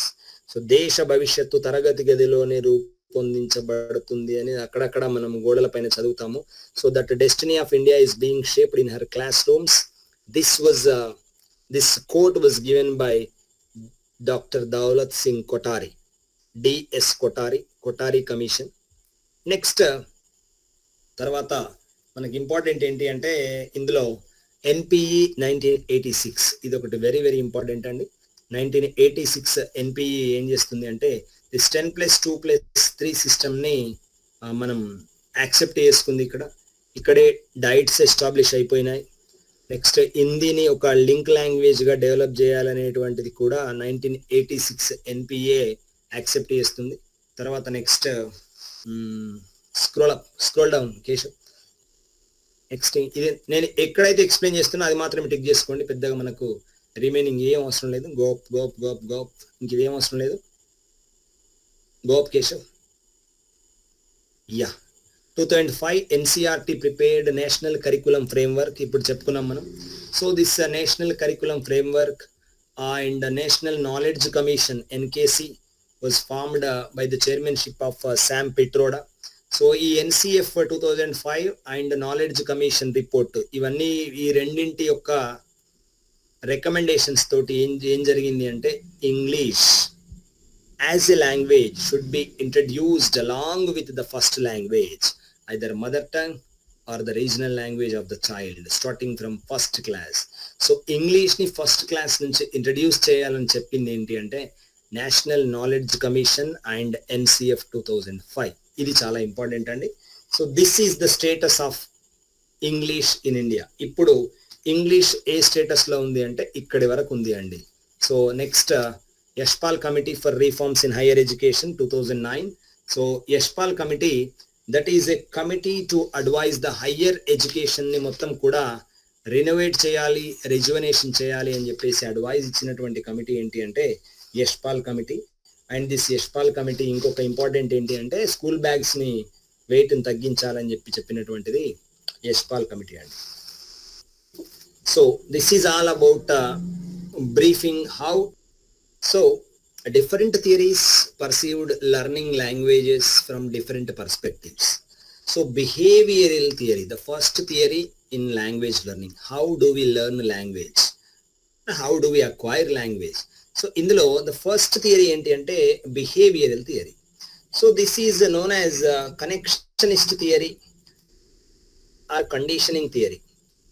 So దేశ భవిష్యత్తు తరగతి గదిలోనే రూపొందించబడుతుంది అని అక్కడక్కడ మనం గోడల పైన చదువుతాము. So that destiny of India is being shaped in her classrooms. This quote was given by doctor Daulat Singh Kothari, DS Kothari, Kothari commission. Next తర్వాత మనకి ఇంపార్టెంట్ ఏంటి అంటే ఇందులో ఎన్పిఈ 1986, ఇది ఒకటి వెరీ వెరీ ఇంపార్టెంట్ అండి. 1986 ఎన్పిఈ ఏం చేస్తుంది అంటే దిస్ 10+2+3 సిస్టమ్ని మనం యాక్సెప్ట్ చేసుకుంది. ఇక్కడే డైట్స్ ఎస్టాబ్లిష్ అయిపోయినాయి. నెక్స్ట్ హిందీని ఒక లింక్ లాంగ్వేజ్గా డెవలప్ చేయాలనేటువంటిది కూడా 1986 ఎన్పిఏ యాక్సెప్ట్ చేస్తుంది. తర్వాత next scroll down Keshav. Next ఇది నేను ఎక్కడైతే ఎక్స్ప్లెయిన్ చేస్తున్నా అది మాత్రమే టిక్ చేసుకోండి, పెద్దగా మనకు రిమైనింగ్ ఏం అవసరం లేదు. గోప్ గోప్ గోప్ గోప్, ఇంక ఇదేం అవసరం లేదు. గోప్ Keshav. Yeah 2005 NCERT prepared national curriculum framework, ఇప్పుడు చెప్పుకున్నాం మనం. So this national curriculum framework and national knowledge commission NKC was formed by the chairmanship of Sam Pitroda. So ఈ NCF 2005 and knowledge commission report, ఇవన్నీ ఈ రెండింటి యొక్క రికమెండేషన్స్ తోటి ఏం జరిగింది అంటే English as a language should be introduced along with the first language, either mother tongue or the regional language of the child starting from first class. So ఇంగ్లీష్ని first class నుంచి ఇంట్రడ్యూస్ చేయాలని చెప్పింది ఏంటి అంటే national knowledge commission and NCF 2005. ఇది చాలా important అండి. So this is the status of English in India. ఇప్పుడు ఇంగ్లీష్ ఏ స్టేటస్లో ఉంది అంటే ఇక్కడి వరకు ఉంది అండి. So next Yashpal committee for reforms in higher education 2009. So Yashpal committee that is a committee to advise the higher ఎడ్యుకేషన్ని మొత్తం కూడా రినోవేట్ చేయాలి, రిజువనేషన్ చేయాలి అని చెప్పేసి అడ్వైజ్ ఇచ్చినటువంటి కమిటీ ఏంటి అంటే Yashpal committee. And this Yashpal committee ఇంకొక ఇంపార్టెంట్ ఏంటి అంటే స్కూల్ బ్యాగ్స్ని వెయిట్ని తగ్గించాలని చెప్పినటువంటిది యశ్పాల్ కమిటీ అండి. So this is all about briefing how. So different theories perceived learning languages from different perspectives. So behavioral theory, the first theory in language learning. How do we learn language? How do we acquire language? So ఇందులో the first theory ఏంటి అంటే behavioral theory. So this is known as connectionist theory or conditioning theory.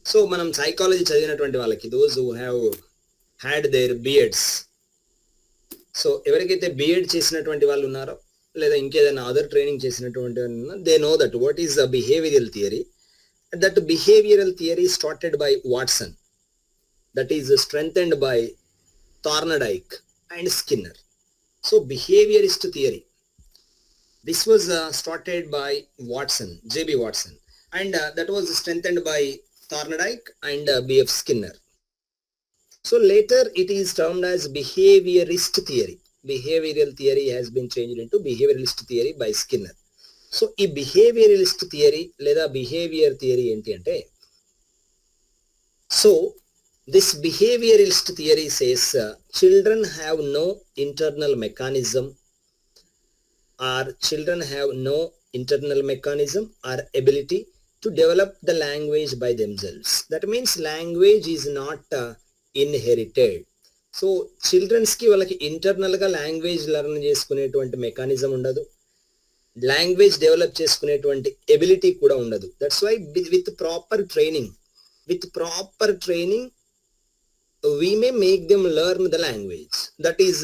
So మనం psychology చదివినటువంటి వాళ్ళకి, those who have had their beards, so ఎవరికైతే BEd చేసినటువంటి వాళ్ళు ఉన్నారో లేదా ఇంకేదైనా అదర్ ట్రైనింగ్ చేసినటువంటి వాళ్ళు, they know that what is the behavioural theory. That behavioural theory started by Watson, that is strengthened by Thorndike and Skinner. So behaviourist theory, this was started by Watson, JB Watson, and that was strengthened by Thorndike and BF Skinner. So later it is termed as behaviorist theory. Behavioral theory has been changed into behavioralist theory by Skinner. So ఈ behavioralist theory లేదా behavior theory ఏంటి అంటే, so this behavioralist theory says children have no internal mechanism or children have no internal mechanism or ability to develop the language by themselves. That means language is not inherited. So చిల్డ్రన్స్కి వాళ్ళకి ఇంటర్నల్గా language learn చేసుకునేటువంటి mechanism ఉండదు, language develop చేసుకునేటువంటి ability కూడా ఉండదు. That's why with proper training we may make them learn the language. That is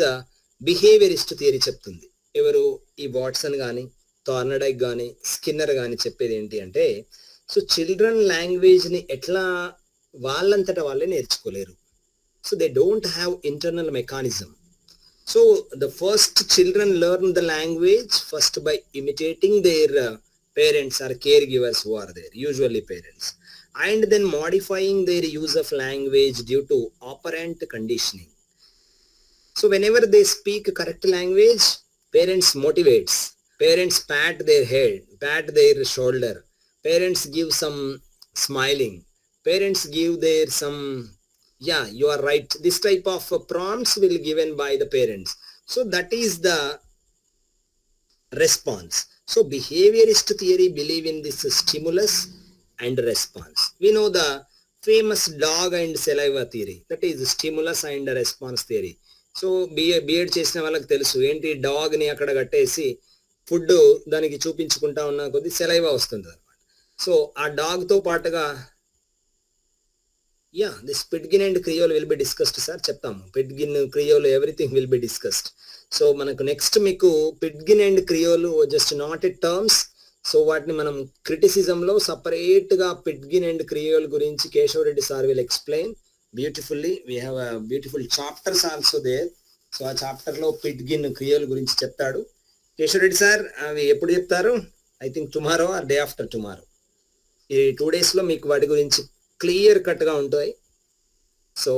behaviourist theory చెప్తుంది. ఎవరు? ఈ వాట్సన్ కానీ థార్నడైక్ కానీ స్కిన్నర్ కానీ చెప్పేది ఏంటి అంటే, సో చిల్డ్రన్ లాంగ్వేజ్ని ఎట్లా వాళ్ళంతటా వాళ్ళే నేర్చుకోలేరు. So they don't have internal mechanism. So the first children learn the language first by imitating their parents or caregivers who are there, usually parents, and then modifying their use of language due to operant conditioning. So whenever they speak correct language, parents motivates, parents pat their head, pat their shoulder, parents give some smiling, parents give their some, yeah, you are right, this type of prompts will given by the parents. So that is the response. So behaviorist theory believe in this stimulus and response. We know the famous dog and saliva theory, that is stimulus and response theory. So BEd చేసిన వాళ్ళకి తెలుసు ఏంటి, డాగ్ని అక్కడ కట్టేసి food దానికి చూపించుకుంటా ఉన్న కొద్ది saliva వస్తుంది అనమాట. సో ఆ డాగ్తో పాటుగా Yeah, this Pidgin and Creole will be discussed, sir. చెప్తాము Pidgin, Creole, everything will be discussed. So మనకు నెక్స్ట్ మీకు Pidgin and Creole just not a terms. So వాటిని మనం క్రిటిసిజంలో సపరేట్గా Pidgin and Creole గురించి Keshav Reddy sir will explain beautifully. We have a beautiful chapters also there. So ఆ చాప్టర్లో Pidgin, Creole గురించి చెప్తాడు కేశవ్ రెడ్డి సార్. అవి ఎప్పుడు చెప్తారు? I think tomorrow or day after tomorrow. ఈ 2 daysలో మీకు వాటి గురించి క్లియర్ కట్గా ఉంటాయి. So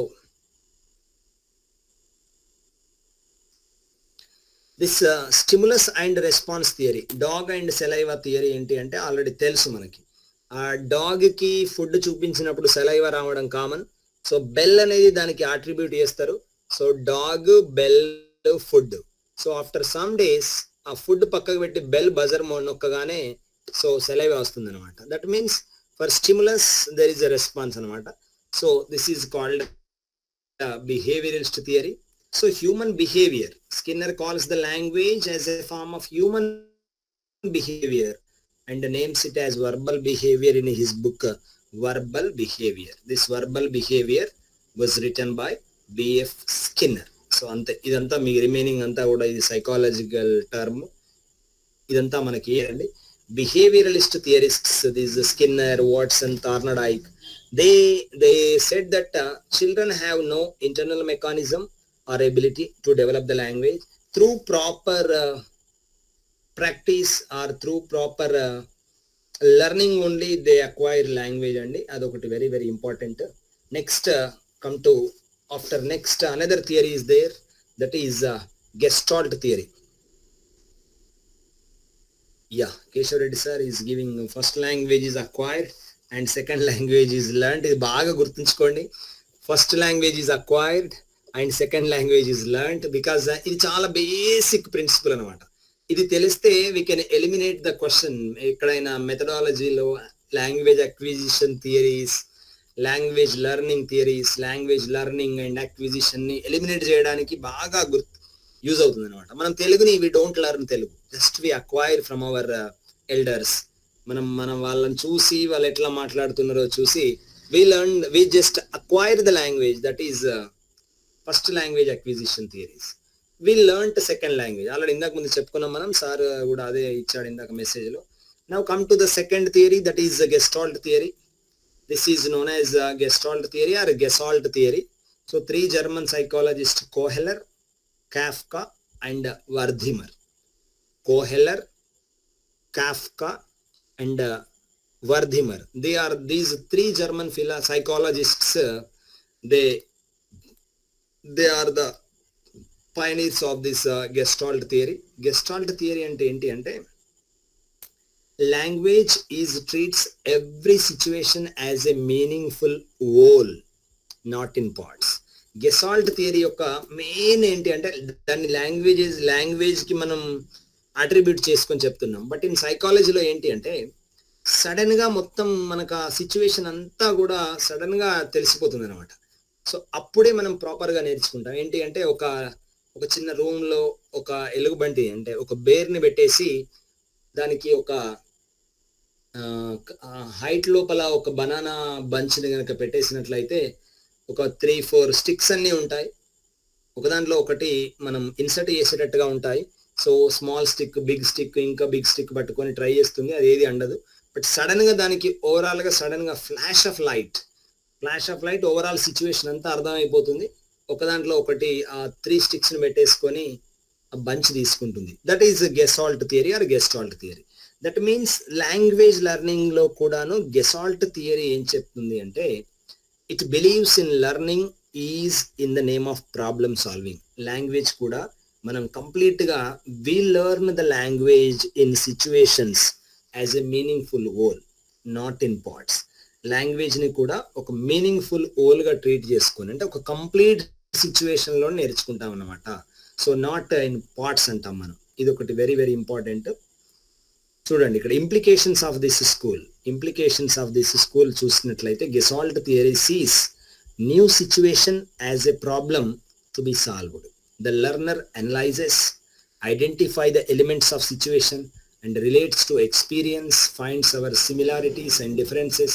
this stimulus and response theory, dog and saliva theory ఏంటి అంటే ఆల్రెడీ తెలుసు మనకి. ఆ డాగ్కి ఫుడ్ చూపించినప్పుడు సెలైవా రావడం కామన్. సో బెల్ అనేది దానికి అట్రిబ్యూట్ చేస్తారు. So dog, bell, food. So after some days ఆ ఫుడ్ పక్కకు పెట్టి బెల్ బజర్ నొక్కగానే సో సెలైవా వస్తుంది అనమాట. That means for stimulus there is a response anamata. So this is called behavioralist theory. So human behavior, Skinner calls the language as a form of human behavior and names it as verbal behavior in his book Verbal Behavior. This verbal behavior was written by B.F. Skinner. So ante idantha me remaining అంతా కూడా ఇది psychological term, ఇదంతా మనకి అండి. behavioralist theorists, these Skinner, Watson, Thorndike, they said that children have no internal mechanism or ability to develop the language through proper practice or through proper learning only they acquire language అండి. అదొకటి very very important. Next come to after next another theory is there, that is Gestalt theory. Yeah, Keshav Reddy sir is giving first language is acquired and second language is learned. ఇది బాగా గుర్తుంచుకోండి. First language is acquired and second language is learned, because ఇది చాలా basic principle అనమాట. ఇది తెలిస్తే we can eliminate the question. ఎక్కడైనా మెథడాలజీలో language acquisition theories, language learning theories, language learning and acquisition ని ఎలిమినేట్ చేయడానికి బాగా యూజ్ అవుతుంది అనమాట. మనం తెలుగుని we don't learn Telugu, just we acquire from our elders. మనం వాళ్ళని చూసి వాళ్ళు ఎట్లా మాట్లాడుతున్నారో చూసి we just acquire the language, that is first language acquisition theories. We learned second language, already ఇందాక ముందు చెప్పుకున్నాం మనం, సార్ కూడా అదే ఇచ్చాడు ఇందాక మెసేజ్ లో. Now come to the second theory, that is the Gestalt theory. This is known as Gestalt theory or Gestalt theory. So three German psychologists, Koheller, Kafka and Wertheimer. Koheller, Kafka and Wertheimer. These three German psychologists. They are the pioneers of this Gestalt theory. Gestalt theory ante enti ante language treats every situation as a meaningful whole, not in parts. Gestalt theory యొక్క main ఏంటి అంటే దాన్ని language కి మనం attribute చేసుకొని చెప్తున్నాం. But in సైకాలజీలో ఏంటి అంటే సడన్ గా మొత్తం మనకు ఆ సిచ్యువేషన్ అంతా కూడా సడన్ గా తెలిసిపోతుంది అనమాట. సో అప్పుడే మనం ప్రాపర్ గా నేర్చుకుంటాం. ఏంటి అంటే ఒక చిన్న రూమ్ లో ఒక ఎలుగుబంటి అంటే ఒక బేర్ ని పెట్టేసి దానికి ఒక హైట్ లోపల ఒక బనానా బంచ్ ని కనుక పెట్టేసినట్లయితే ఒక 3-4 స్టిక్స్ అన్ని ఉంటాయి. ఒక దాంట్లో ఒకటి మనం ఇన్సర్ట్ చేసేటట్టుగా ఉంటాయి. So small stick, big stick, ఇంకా బిగ్ స్టిక్ పట్టుకొని ట్రై చేస్తుంది, అది ఏది అండదు. బట్ సడన్ గా దానికి ఓవరాల్ గా సడన్ గా flash of light overall situation అంతా అర్థమైపోతుంది. ఒక దాంట్లో ఒకటి ఆ 3 స్టిక్స్ ని పెట్టేసుకొని ఆ బంచ్ తీసుకుంటుంది. That is gestalt theory or gestalt theory. That means language learning లో కూడాను గెసాల్ట్ థియరీ ఏం చెప్తుంది అంటే it believes in learning is in the name of problem solving. Language కూడా మనం కంప్లీట్ గా we learn the language in situations as a meaningful whole, not in parts. Language ని కూడా ఒక మీనింగ్ఫుల్ హోల్ గా ట్రీట్ చేసుకొని అంటే ఒక కంప్లీట్ సిచ్యువేషన్ లో నేర్చుకుంటాం అన్నమాట. సో నాట్ ఇన్ పార్ట్స్ అంటాం మనం. ఇది ఒకటి వెరీ వెరీ ఇంపార్టెంట్. చూడండి ఇక్కడ ఇంప్లికేషన్స్ ఆఫ్ దిస్ స్కూల్ చూసినట్లయితే gestalt theory sees new situation as a problem to be solved. The learner analyzes, identify the elements of situation and relates to experience, finds our similarities and differences.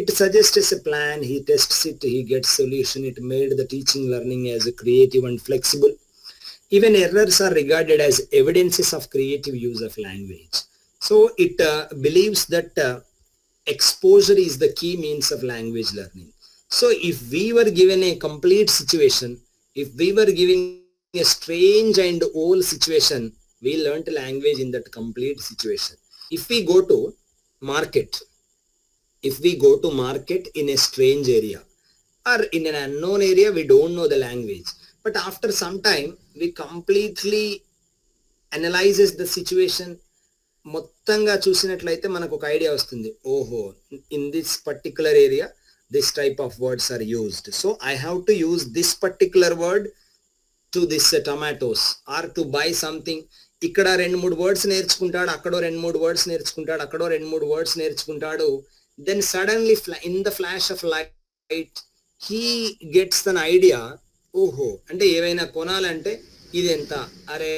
It suggests a plan, he tests it, he gets solution. It made the teaching learning as creative and flexible. Even errors are regarded as evidences of creative use of language. So it believes that exposure is the key means of language learning. So if we were given a complete situation, if we were giving a strange and old situation, we learnt language in that complete situation. If we go to market in a strange area or in an unknown area, we don't know the language, but after some time we completely analyzes the situation. మొత్తంగా చూసినట్లయితే మనకు ఒక idea వస్తుంది, ఓహో in this particular area this type of words are used, so I have to use this particular word to this tomatoes or to buy something. ఇక్కడ 2-3 words నేర్చుకుంటాడు, అక్కడో 2-3 words నేర్చుకుంటాడు, అక్కడో 2-3 వర్డ్స్ నేర్చుకుంటాడు. Then suddenly in the flash of light he gets an idea. ఓహో అంటే ఏవైనా కొనాలంటే ఇది ఎంత, అరే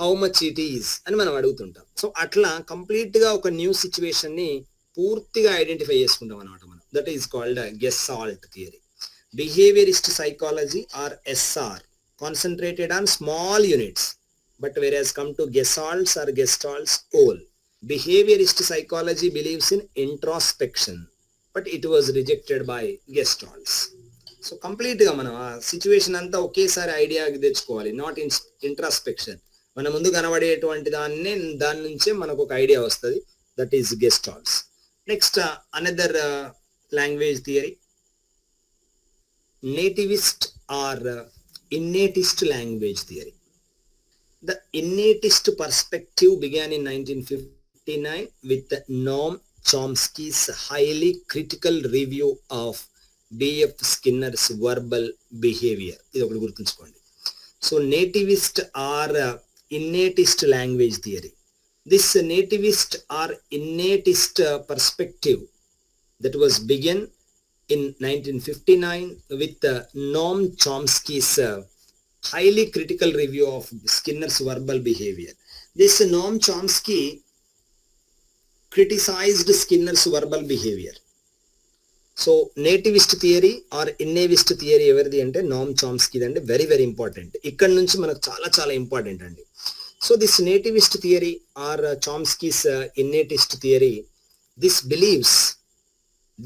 హౌ మచ్ ఇట్ ఈస్ అని మనం అడుగుతుంటాం. సో అట్లా కంప్లీట్ గా ఒక న్యూ సిచ్యువేషన్ ని పూర్తిగా ఐడెంటిఫై చేసుకుంటాం అనమాట మనం. That is called gestalt theory. Behaviourist psychology are SR concentrated on small units but whereas come to Gestalt's or Gestalt's all, behaviorist psychology believes in introspection, but it was rejected by Gestalt's. So కంప్లీట్గా మనం ఆ situation అంతా ఒకేసారి idea తెచ్చుకోవాలి, not introspection. మన ముందు కనబడేటువంటి దాని నుంచే మనకు ఒక ఐడియా వస్తుంది, that is gestalts. Next another language theory, nativist or innatist language theory. The innatist perspective began in 1959 with Noam Chomsky's highly critical review of B.F. Skinner's verbal behavior. ఇది ఒకటి గుర్తుంచుకోండి. So nativist or innatist language theory. This nativist or innatist perspective that was began in 1959 with Noam Chomsky's highly critical review of Skinner's verbal behavior. This Noam Chomsky criticized Skinner's verbal behavior. So nativist theory or innatist theory everything ante Noam Chomsky ante very very important. Ikkad nunchi manaku చాలా important andi. So this nativist theory or Chomsky's innatist theory, this believes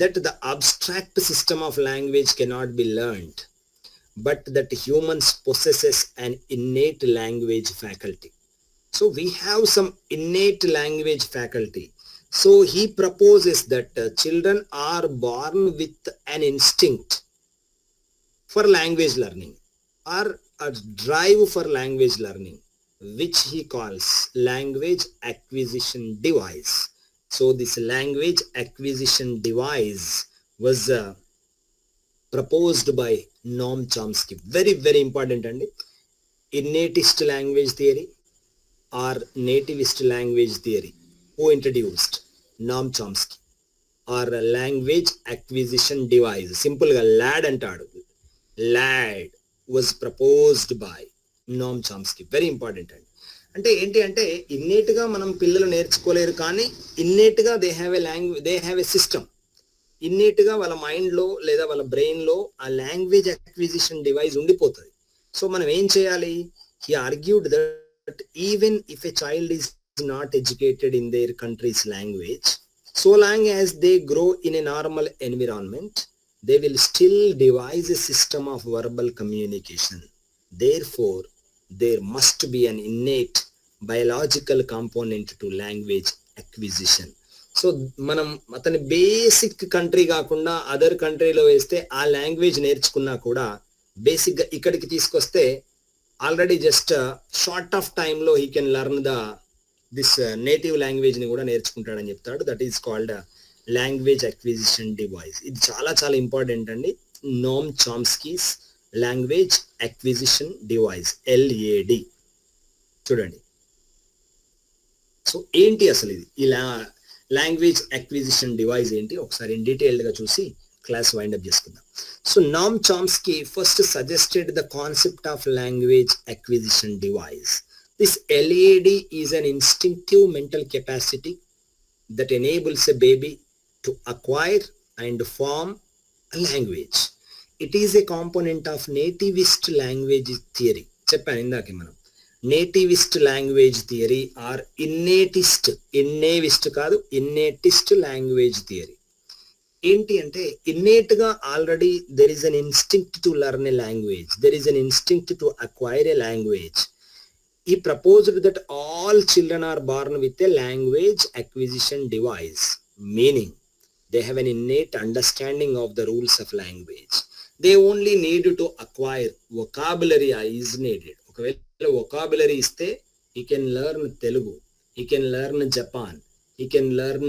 that the abstract system of language cannot be learned, but that humans possesses an innate language faculty. So we have some innate language faculty. So he proposes that children are born with an instinct for language learning or a drive for language learning, which he calls language acquisition device. So this language acquisition device was proposed by Noam Chomsky. Very very important andi. Innatist language theory or nativist language theory, who introduced? Noam Chomsky. Or language acquisition device, simple ga LAD antadu. LAD was proposed by Noam Chomsky. Very important andi. అంటే ఏంటి అంటే ఇన్నేట్గా మనం పిల్లలు నేర్చుకోలేరు, కానీ ఇన్నేట్గా they have a system. ఇన్నేట్గా వాళ్ళ మైండ్లో లేదా వాళ్ళ బ్రెయిన్లో ఆ లాంగ్వేజ్ అక్విజిషన్ డివైస్ ఉండిపోతుంది. సో మనం ఏం చేయాలి? He argued that even if a child is not educated in there countries language, so long as they grow in a normal environment, they will still device a system of verbal communication. Therefore, there must be an innate biological component to language acquisition. So మనం అతని basic country కాకుండా other కంట్రీలో వేస్తే ఆ language నేర్చుకున్నా కూడా బేసిక్గా ఇక్కడికి తీసుకొస్తే ఆల్రెడీ జస్ట్ షార్ట్ ఆఫ్ టైంలో హీ కెన్ లెర్న్ దిస్ నేటివ్ లాంగ్వేజ్ని కూడా నేర్చుకుంటాడని చెప్తాడు. That is called language acquisition device. ఇది చాలా చాలా ఇంపార్టెంట్ అండి. Noam Chomsky's language acquisition device, LAD. చూడండి, సో ఏంటి అసలు ఇది? ఈ లాంగ్వేజ్ అక్విజిషన్ డివైస్ ఏంటి ఒకసారి డీటెయిల్డ్గా చూసి క్లాస్ వైండప్ చేసుకుందాం. So నోమ్ Chomsky first suggested the concept of language acquisition device. This LAD is an instinctive mental capacity that enables a baby to acquire and form a language. It is a component of nativist language theory. చెప్పాను ఇందాకే మనం, nativist language theory are innatist కాదు, innatist language theory. ఏంటి అంటే innate-గా already there is an instinct to learn a language, there is an instinct to acquire a language. He proposed that all children are born with a language acquisition device, meaning they have an innate understanding of the rules of language. They only need to acquire vocabulary is needed. ఒకవేళ vocabulary ఇస్తే he can learn Telugu, he can learn Japan, he can learn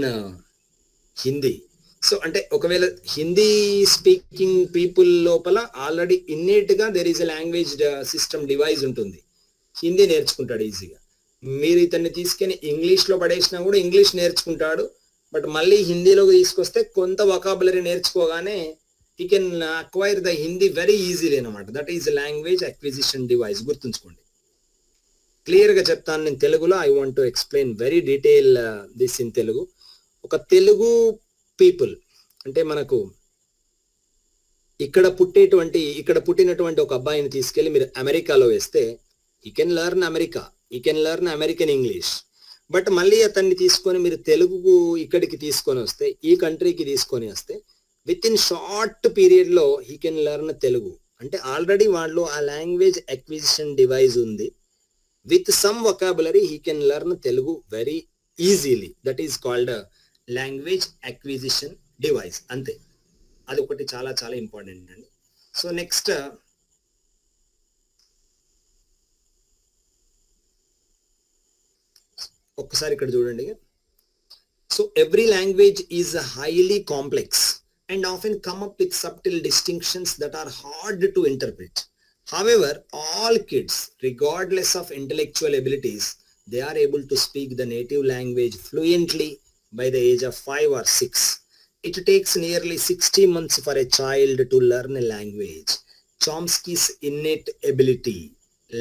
Hindi. So అంటే ఒకవేళ Hindi speaking people లోపల already innate-గా there is a language system device ఉంటుంది, హిందీ నేర్చుకుంటాడు ఈజీగా. మీరు ఇతన్ని తీసుకొని ఇంగ్లీష్లో పడేసినా కూడా ఇంగ్లీష్ నేర్చుకుంటాడు, బట్ మళ్ళీ హిందీలోకి తీసుకొస్తే కొంత వొకాబులరీ నేర్చుకోగానే he can acquire the Hindi very easily అనమాట. That is language acquisition device. గుర్తుంచుకోండి, క్లియర్గా చెప్తాను నేను తెలుగులో. I want to explain very detail this in Telugu. ఒక తెలుగు పీపుల్ అంటే మనకు ఇక్కడ పుట్టినటువంటి ఒక అబ్బాయిని తీసుకెళ్ళి మీరు అమెరికాలో వేస్తే he can learn America, he can learn American English. But మళ్ళీ అతన్ని తీసుకొని మీరు తెలుగు ఇక్కడికి తీసుకొని వస్తే, ఈ కంట్రీకి తీసుకొని వస్తే, విత్ ఇన్ షార్ట్ పీరియడ్లో హీ కెన్ లెర్న్ తెలుగు. అంటే ఆల్రెడీ వాళ్ళు ఆ లాంగ్వేజ్ అక్విజిషన్ డివైస్ ఉంది. With some vocabulary he can learn Telugu very easily. That is called language acquisition device. అంతే, అది ఒకటి చాలా చాలా ఇంపార్టెంట్ అండి. సో నెక్స్ట్ ఒక్కసారి ఇక్కడ చూడండి. So every language is highly complex and often come up with subtle distinctions that are hard to interpret. However, all kids, regardless of intellectual abilities, they are able to speak the native language fluently by the age of 5 or 6. It takes nearly 60 months for a child to learn a language. Chomsky's innate ability,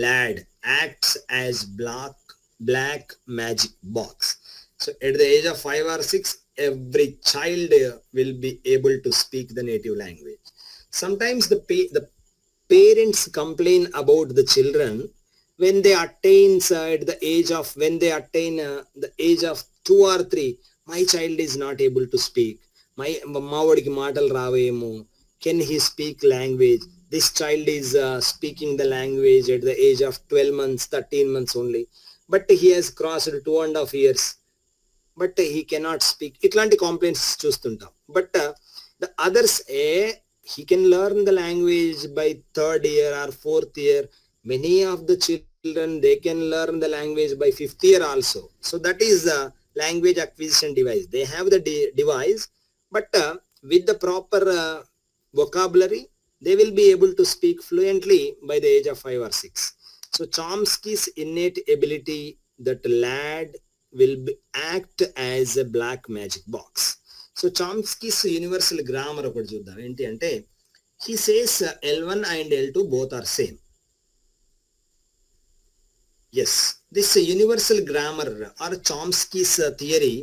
lad, acts as black magic box. So at the age of 5 or 6, every child will be able to speak the native language. Sometimes the parents complain about the children when they attain at the age of the age of 2 or 3. My child is not able to speak. మావాడికి మాటలు రావేమో, can he speak language? This child is speaking the language at the age of 12 months, 13 months only, but he has crossed 2.5 years, but he cannot speak. ఇట్లాంటి complaints చూస్తుంటాం. But the others he can learn the language by 3rd year or 4th year. Many of the children, they can learn the language by 5th year also. So that is the language acquisition device. They have the device, but with the proper vocabulary, they will be able to speak fluently by the age of 5 or 6. So Chomsky's innate ability, that lad will act as a black magic box. So Chomsky's universal grammar ఒకటి చూద్దాం. ఏంటి అంటే, he says L1 and L2 both are same. Yes, this universal grammar or Chomsky's theory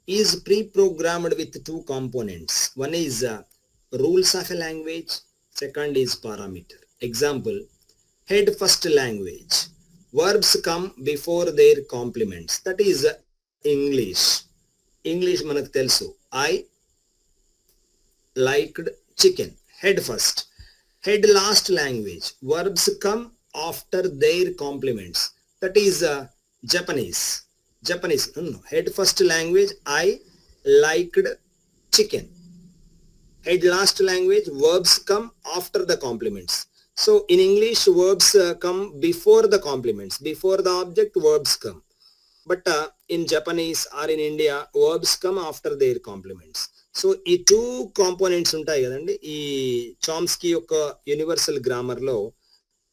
is pre-programmed with 2 components. One is rules of a language, second is parameter. Example, head first language. Verbs come before their complements. That is English. English మనకు తెలుసు. I liked chicken. Head first. Head last language. Verbs come after their complements. That is Japanese. No. Head first language, I liked chicken. Head last language, verbs come after the complements. So in English, verbs come before the complements. Before the object, verbs come. But in Japanese or in India, verbs come after their complements. So ఈ 2 components ఉంటాయి కదండి. ఈ Chomsky యొక్క universal గ్రామర్లో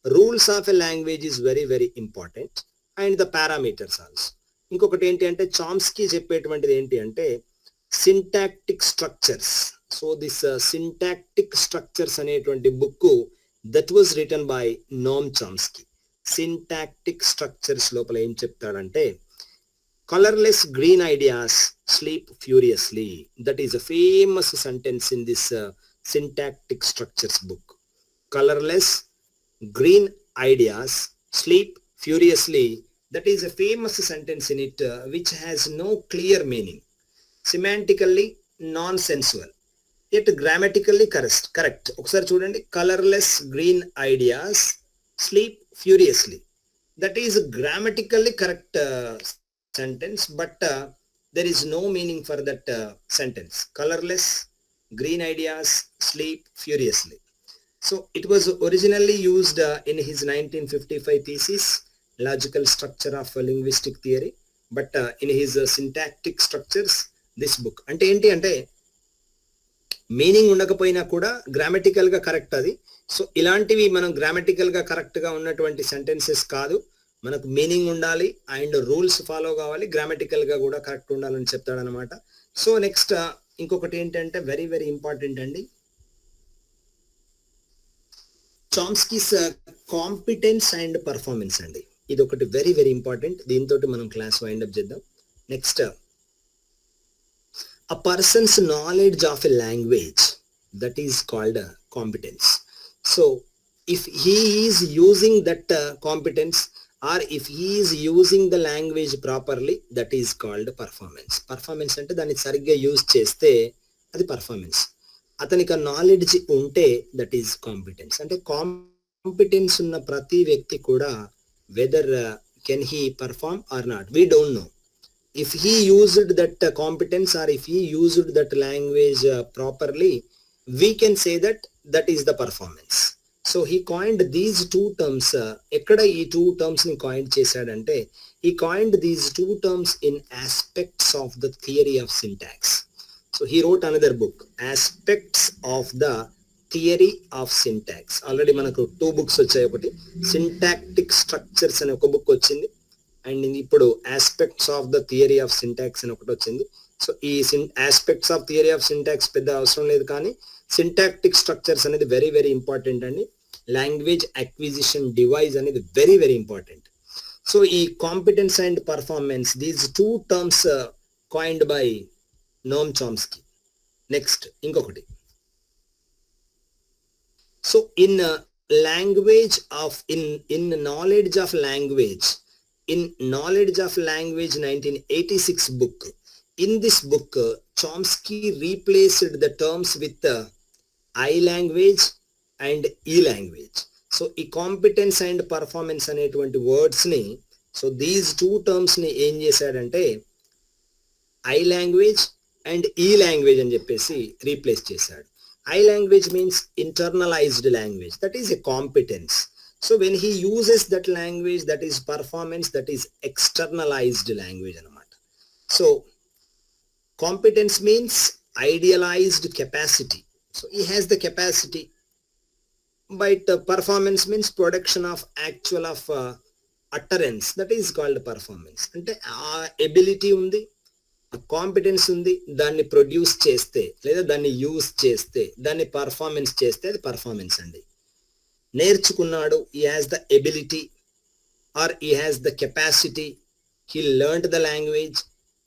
rules of a language is very very important, and the parameters also. ఇంకొకటి ఏంటి అంటే, Chomsky చెప్పేటువంటిది ఏంటి అంటే syntactic structures. So this syntactic structures అనేటువంటి book that was written by Noam Chomsky. Syntactic structures లోపల ఏం చెప్తాడంటే, colorless green ideas sleep furiously. That is a famous sentence in this syntactic structures book. Colorless green ideas sleep furiously. That is a famous sentence in it which has no clear meaning. Semantically nonsensual, yet grammatically correct. ఒకసారి చూడండి, colourless green ideas sleep furiously. That is grammatically correct sentence, but there is no meaning for that sentence. Colourless green ideas sleep furiously. So it was originally used in his 1955 thesis, logical structure of linguistic theory, but in his syntactic structures this book. అంటే ఏంటి అంటే, meaning ఉండకపోయినా కూడా grammatical గా correct అది. So ఇలాంటివి మనం grammatical గా correct గా ఉన్నటువంటి సెంటెన్సెస్ కాదు, మనకు మీనింగ్ ఉండాలి అండ్ రూల్స్ ఫాలో కావాలి, గ్రామటికల్ గా కూడా కరెక్ట్ ఉండాలని చెప్తాడనమాట. సో నెక్స్ట్ ఇంకొకటి ఏంటంటే వెరీ వెరీ ఇంపార్టెంట్ అండి, చామ్స్కీస్ కాంపిటెన్స్ అండ్ పర్ఫార్మెన్స్ అండి. ఇది ఒకటి వెరీ వెరీ ఇంపార్టెంట్. దీంతో మనం క్లాస్ వైండ్ అప్ చేద్దాం. Next, a person's knowledge of a language, that is called competence. So if he is using that competence, or if he is using the language properly, that is called performance. Performance అంటే దాన్ని సరిగ్గా use చేస్తే అది performance. అతనికి knowledge ఉంటే that is competence. అంటే competence ఉన్న ప్రతి వ్యక్తి కూడా whether can he perform or not, we don't know. If he used that competence or if he used that language properly, we can say that that is the performance. So he coined these two terms. Ekkada ee two terms ni coined chesadante, he coined these two terms in aspects of the theory of syntax. So he wrote another book, Aspects of the Theory of Syntax. Already manaku two books vachayi, okati Syntactic Structures ane oka book vachindi, and ఇప్పుడు aspects of the theory of syntax అని ఒకటి వచ్చింది. So ఈ aspects of theory of syntax పెద్ద అవసరం లేదు, కానీ syntactic structures అనేది వెరీ వెరీ ఇంపార్టెంట్ అండి. లాంగ్వేజ్ అక్విజిషన్ డివైస్ అనేది వెరీ వెరీ ఇంపార్టెంట్. సో ఈ competence and performance, these two terms coined by Noam Chomsky. Next ఇంకొకటి, so in language of in knowledge of language, in Knowledge of Language 1986 book, in this book Chomsky replaced the terms with I language and E language. So ఈ competence and performance అనేటువంటి words ని, so these two terms ని ఏం చేశాడంటే I language and ఈ language అని చెప్పేసి replace చేశాడు. I language means internalized language, that is a competence. So when he uses that language, that is performance, that is externalized language anamata. So competence means idealized capacity. So he has the capacity, but performance means production of actual of utterance, that is called performance. Ante aa ability undi, competence ఉంది, దాన్ని produce చేస్తే లేదా దాన్ని use చేస్తే, దాన్ని performance చేస్తే అది performance అండి. నేర్చుకున్నాడు, he has the ability or he has the capacity, he learned the language,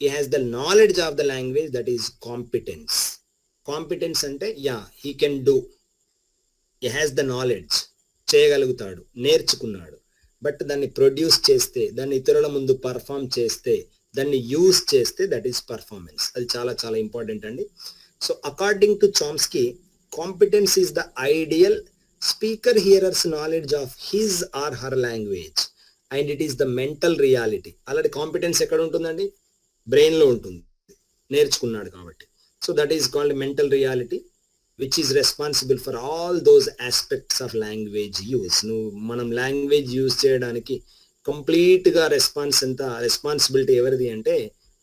he has the knowledge of the language, that is competence. Competence అంటే he can do, he has the knowledge, చేయగలుగుతాడు, నేర్చుకున్నాడు, but దాన్ని produce చేస్తే, దాన్ని ఇతరుల ముందు perform చేస్తే, దాన్ని యూజ్ చేస్తే, దట్ ఈస్ పర్ఫార్మెన్స్. అది చాలా చాలా ఇంపార్టెంట్ అండి. So according to Chomsky, competence is the ideal speaker hearer's knowledge of his or her language and it is the mental reality. అలాంటి కాంపిటెన్స్ ఎక్కడ ఉంటుందండి? బ్రెయిన్ లో ఉంటుంది, నేర్చుకున్నాడు కాబట్టి. So that is called mental reality, which is responsible for all those aspects of language use. మనం language use చేయడానికి complete గా రెస్పాన్సిబిలిటీ ఎవరిది అంటే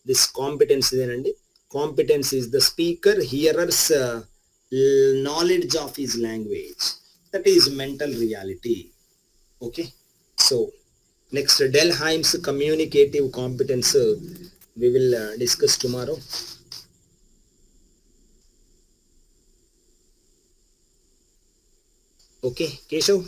దిస్ కాంపిటెన్స్ ఇదేనండి. Competence is the speaker hearers knowledge of his language, that is mental reality. Okay, so next, Delheim's communicative competence we will discuss tomorrow. Okay, Keshav.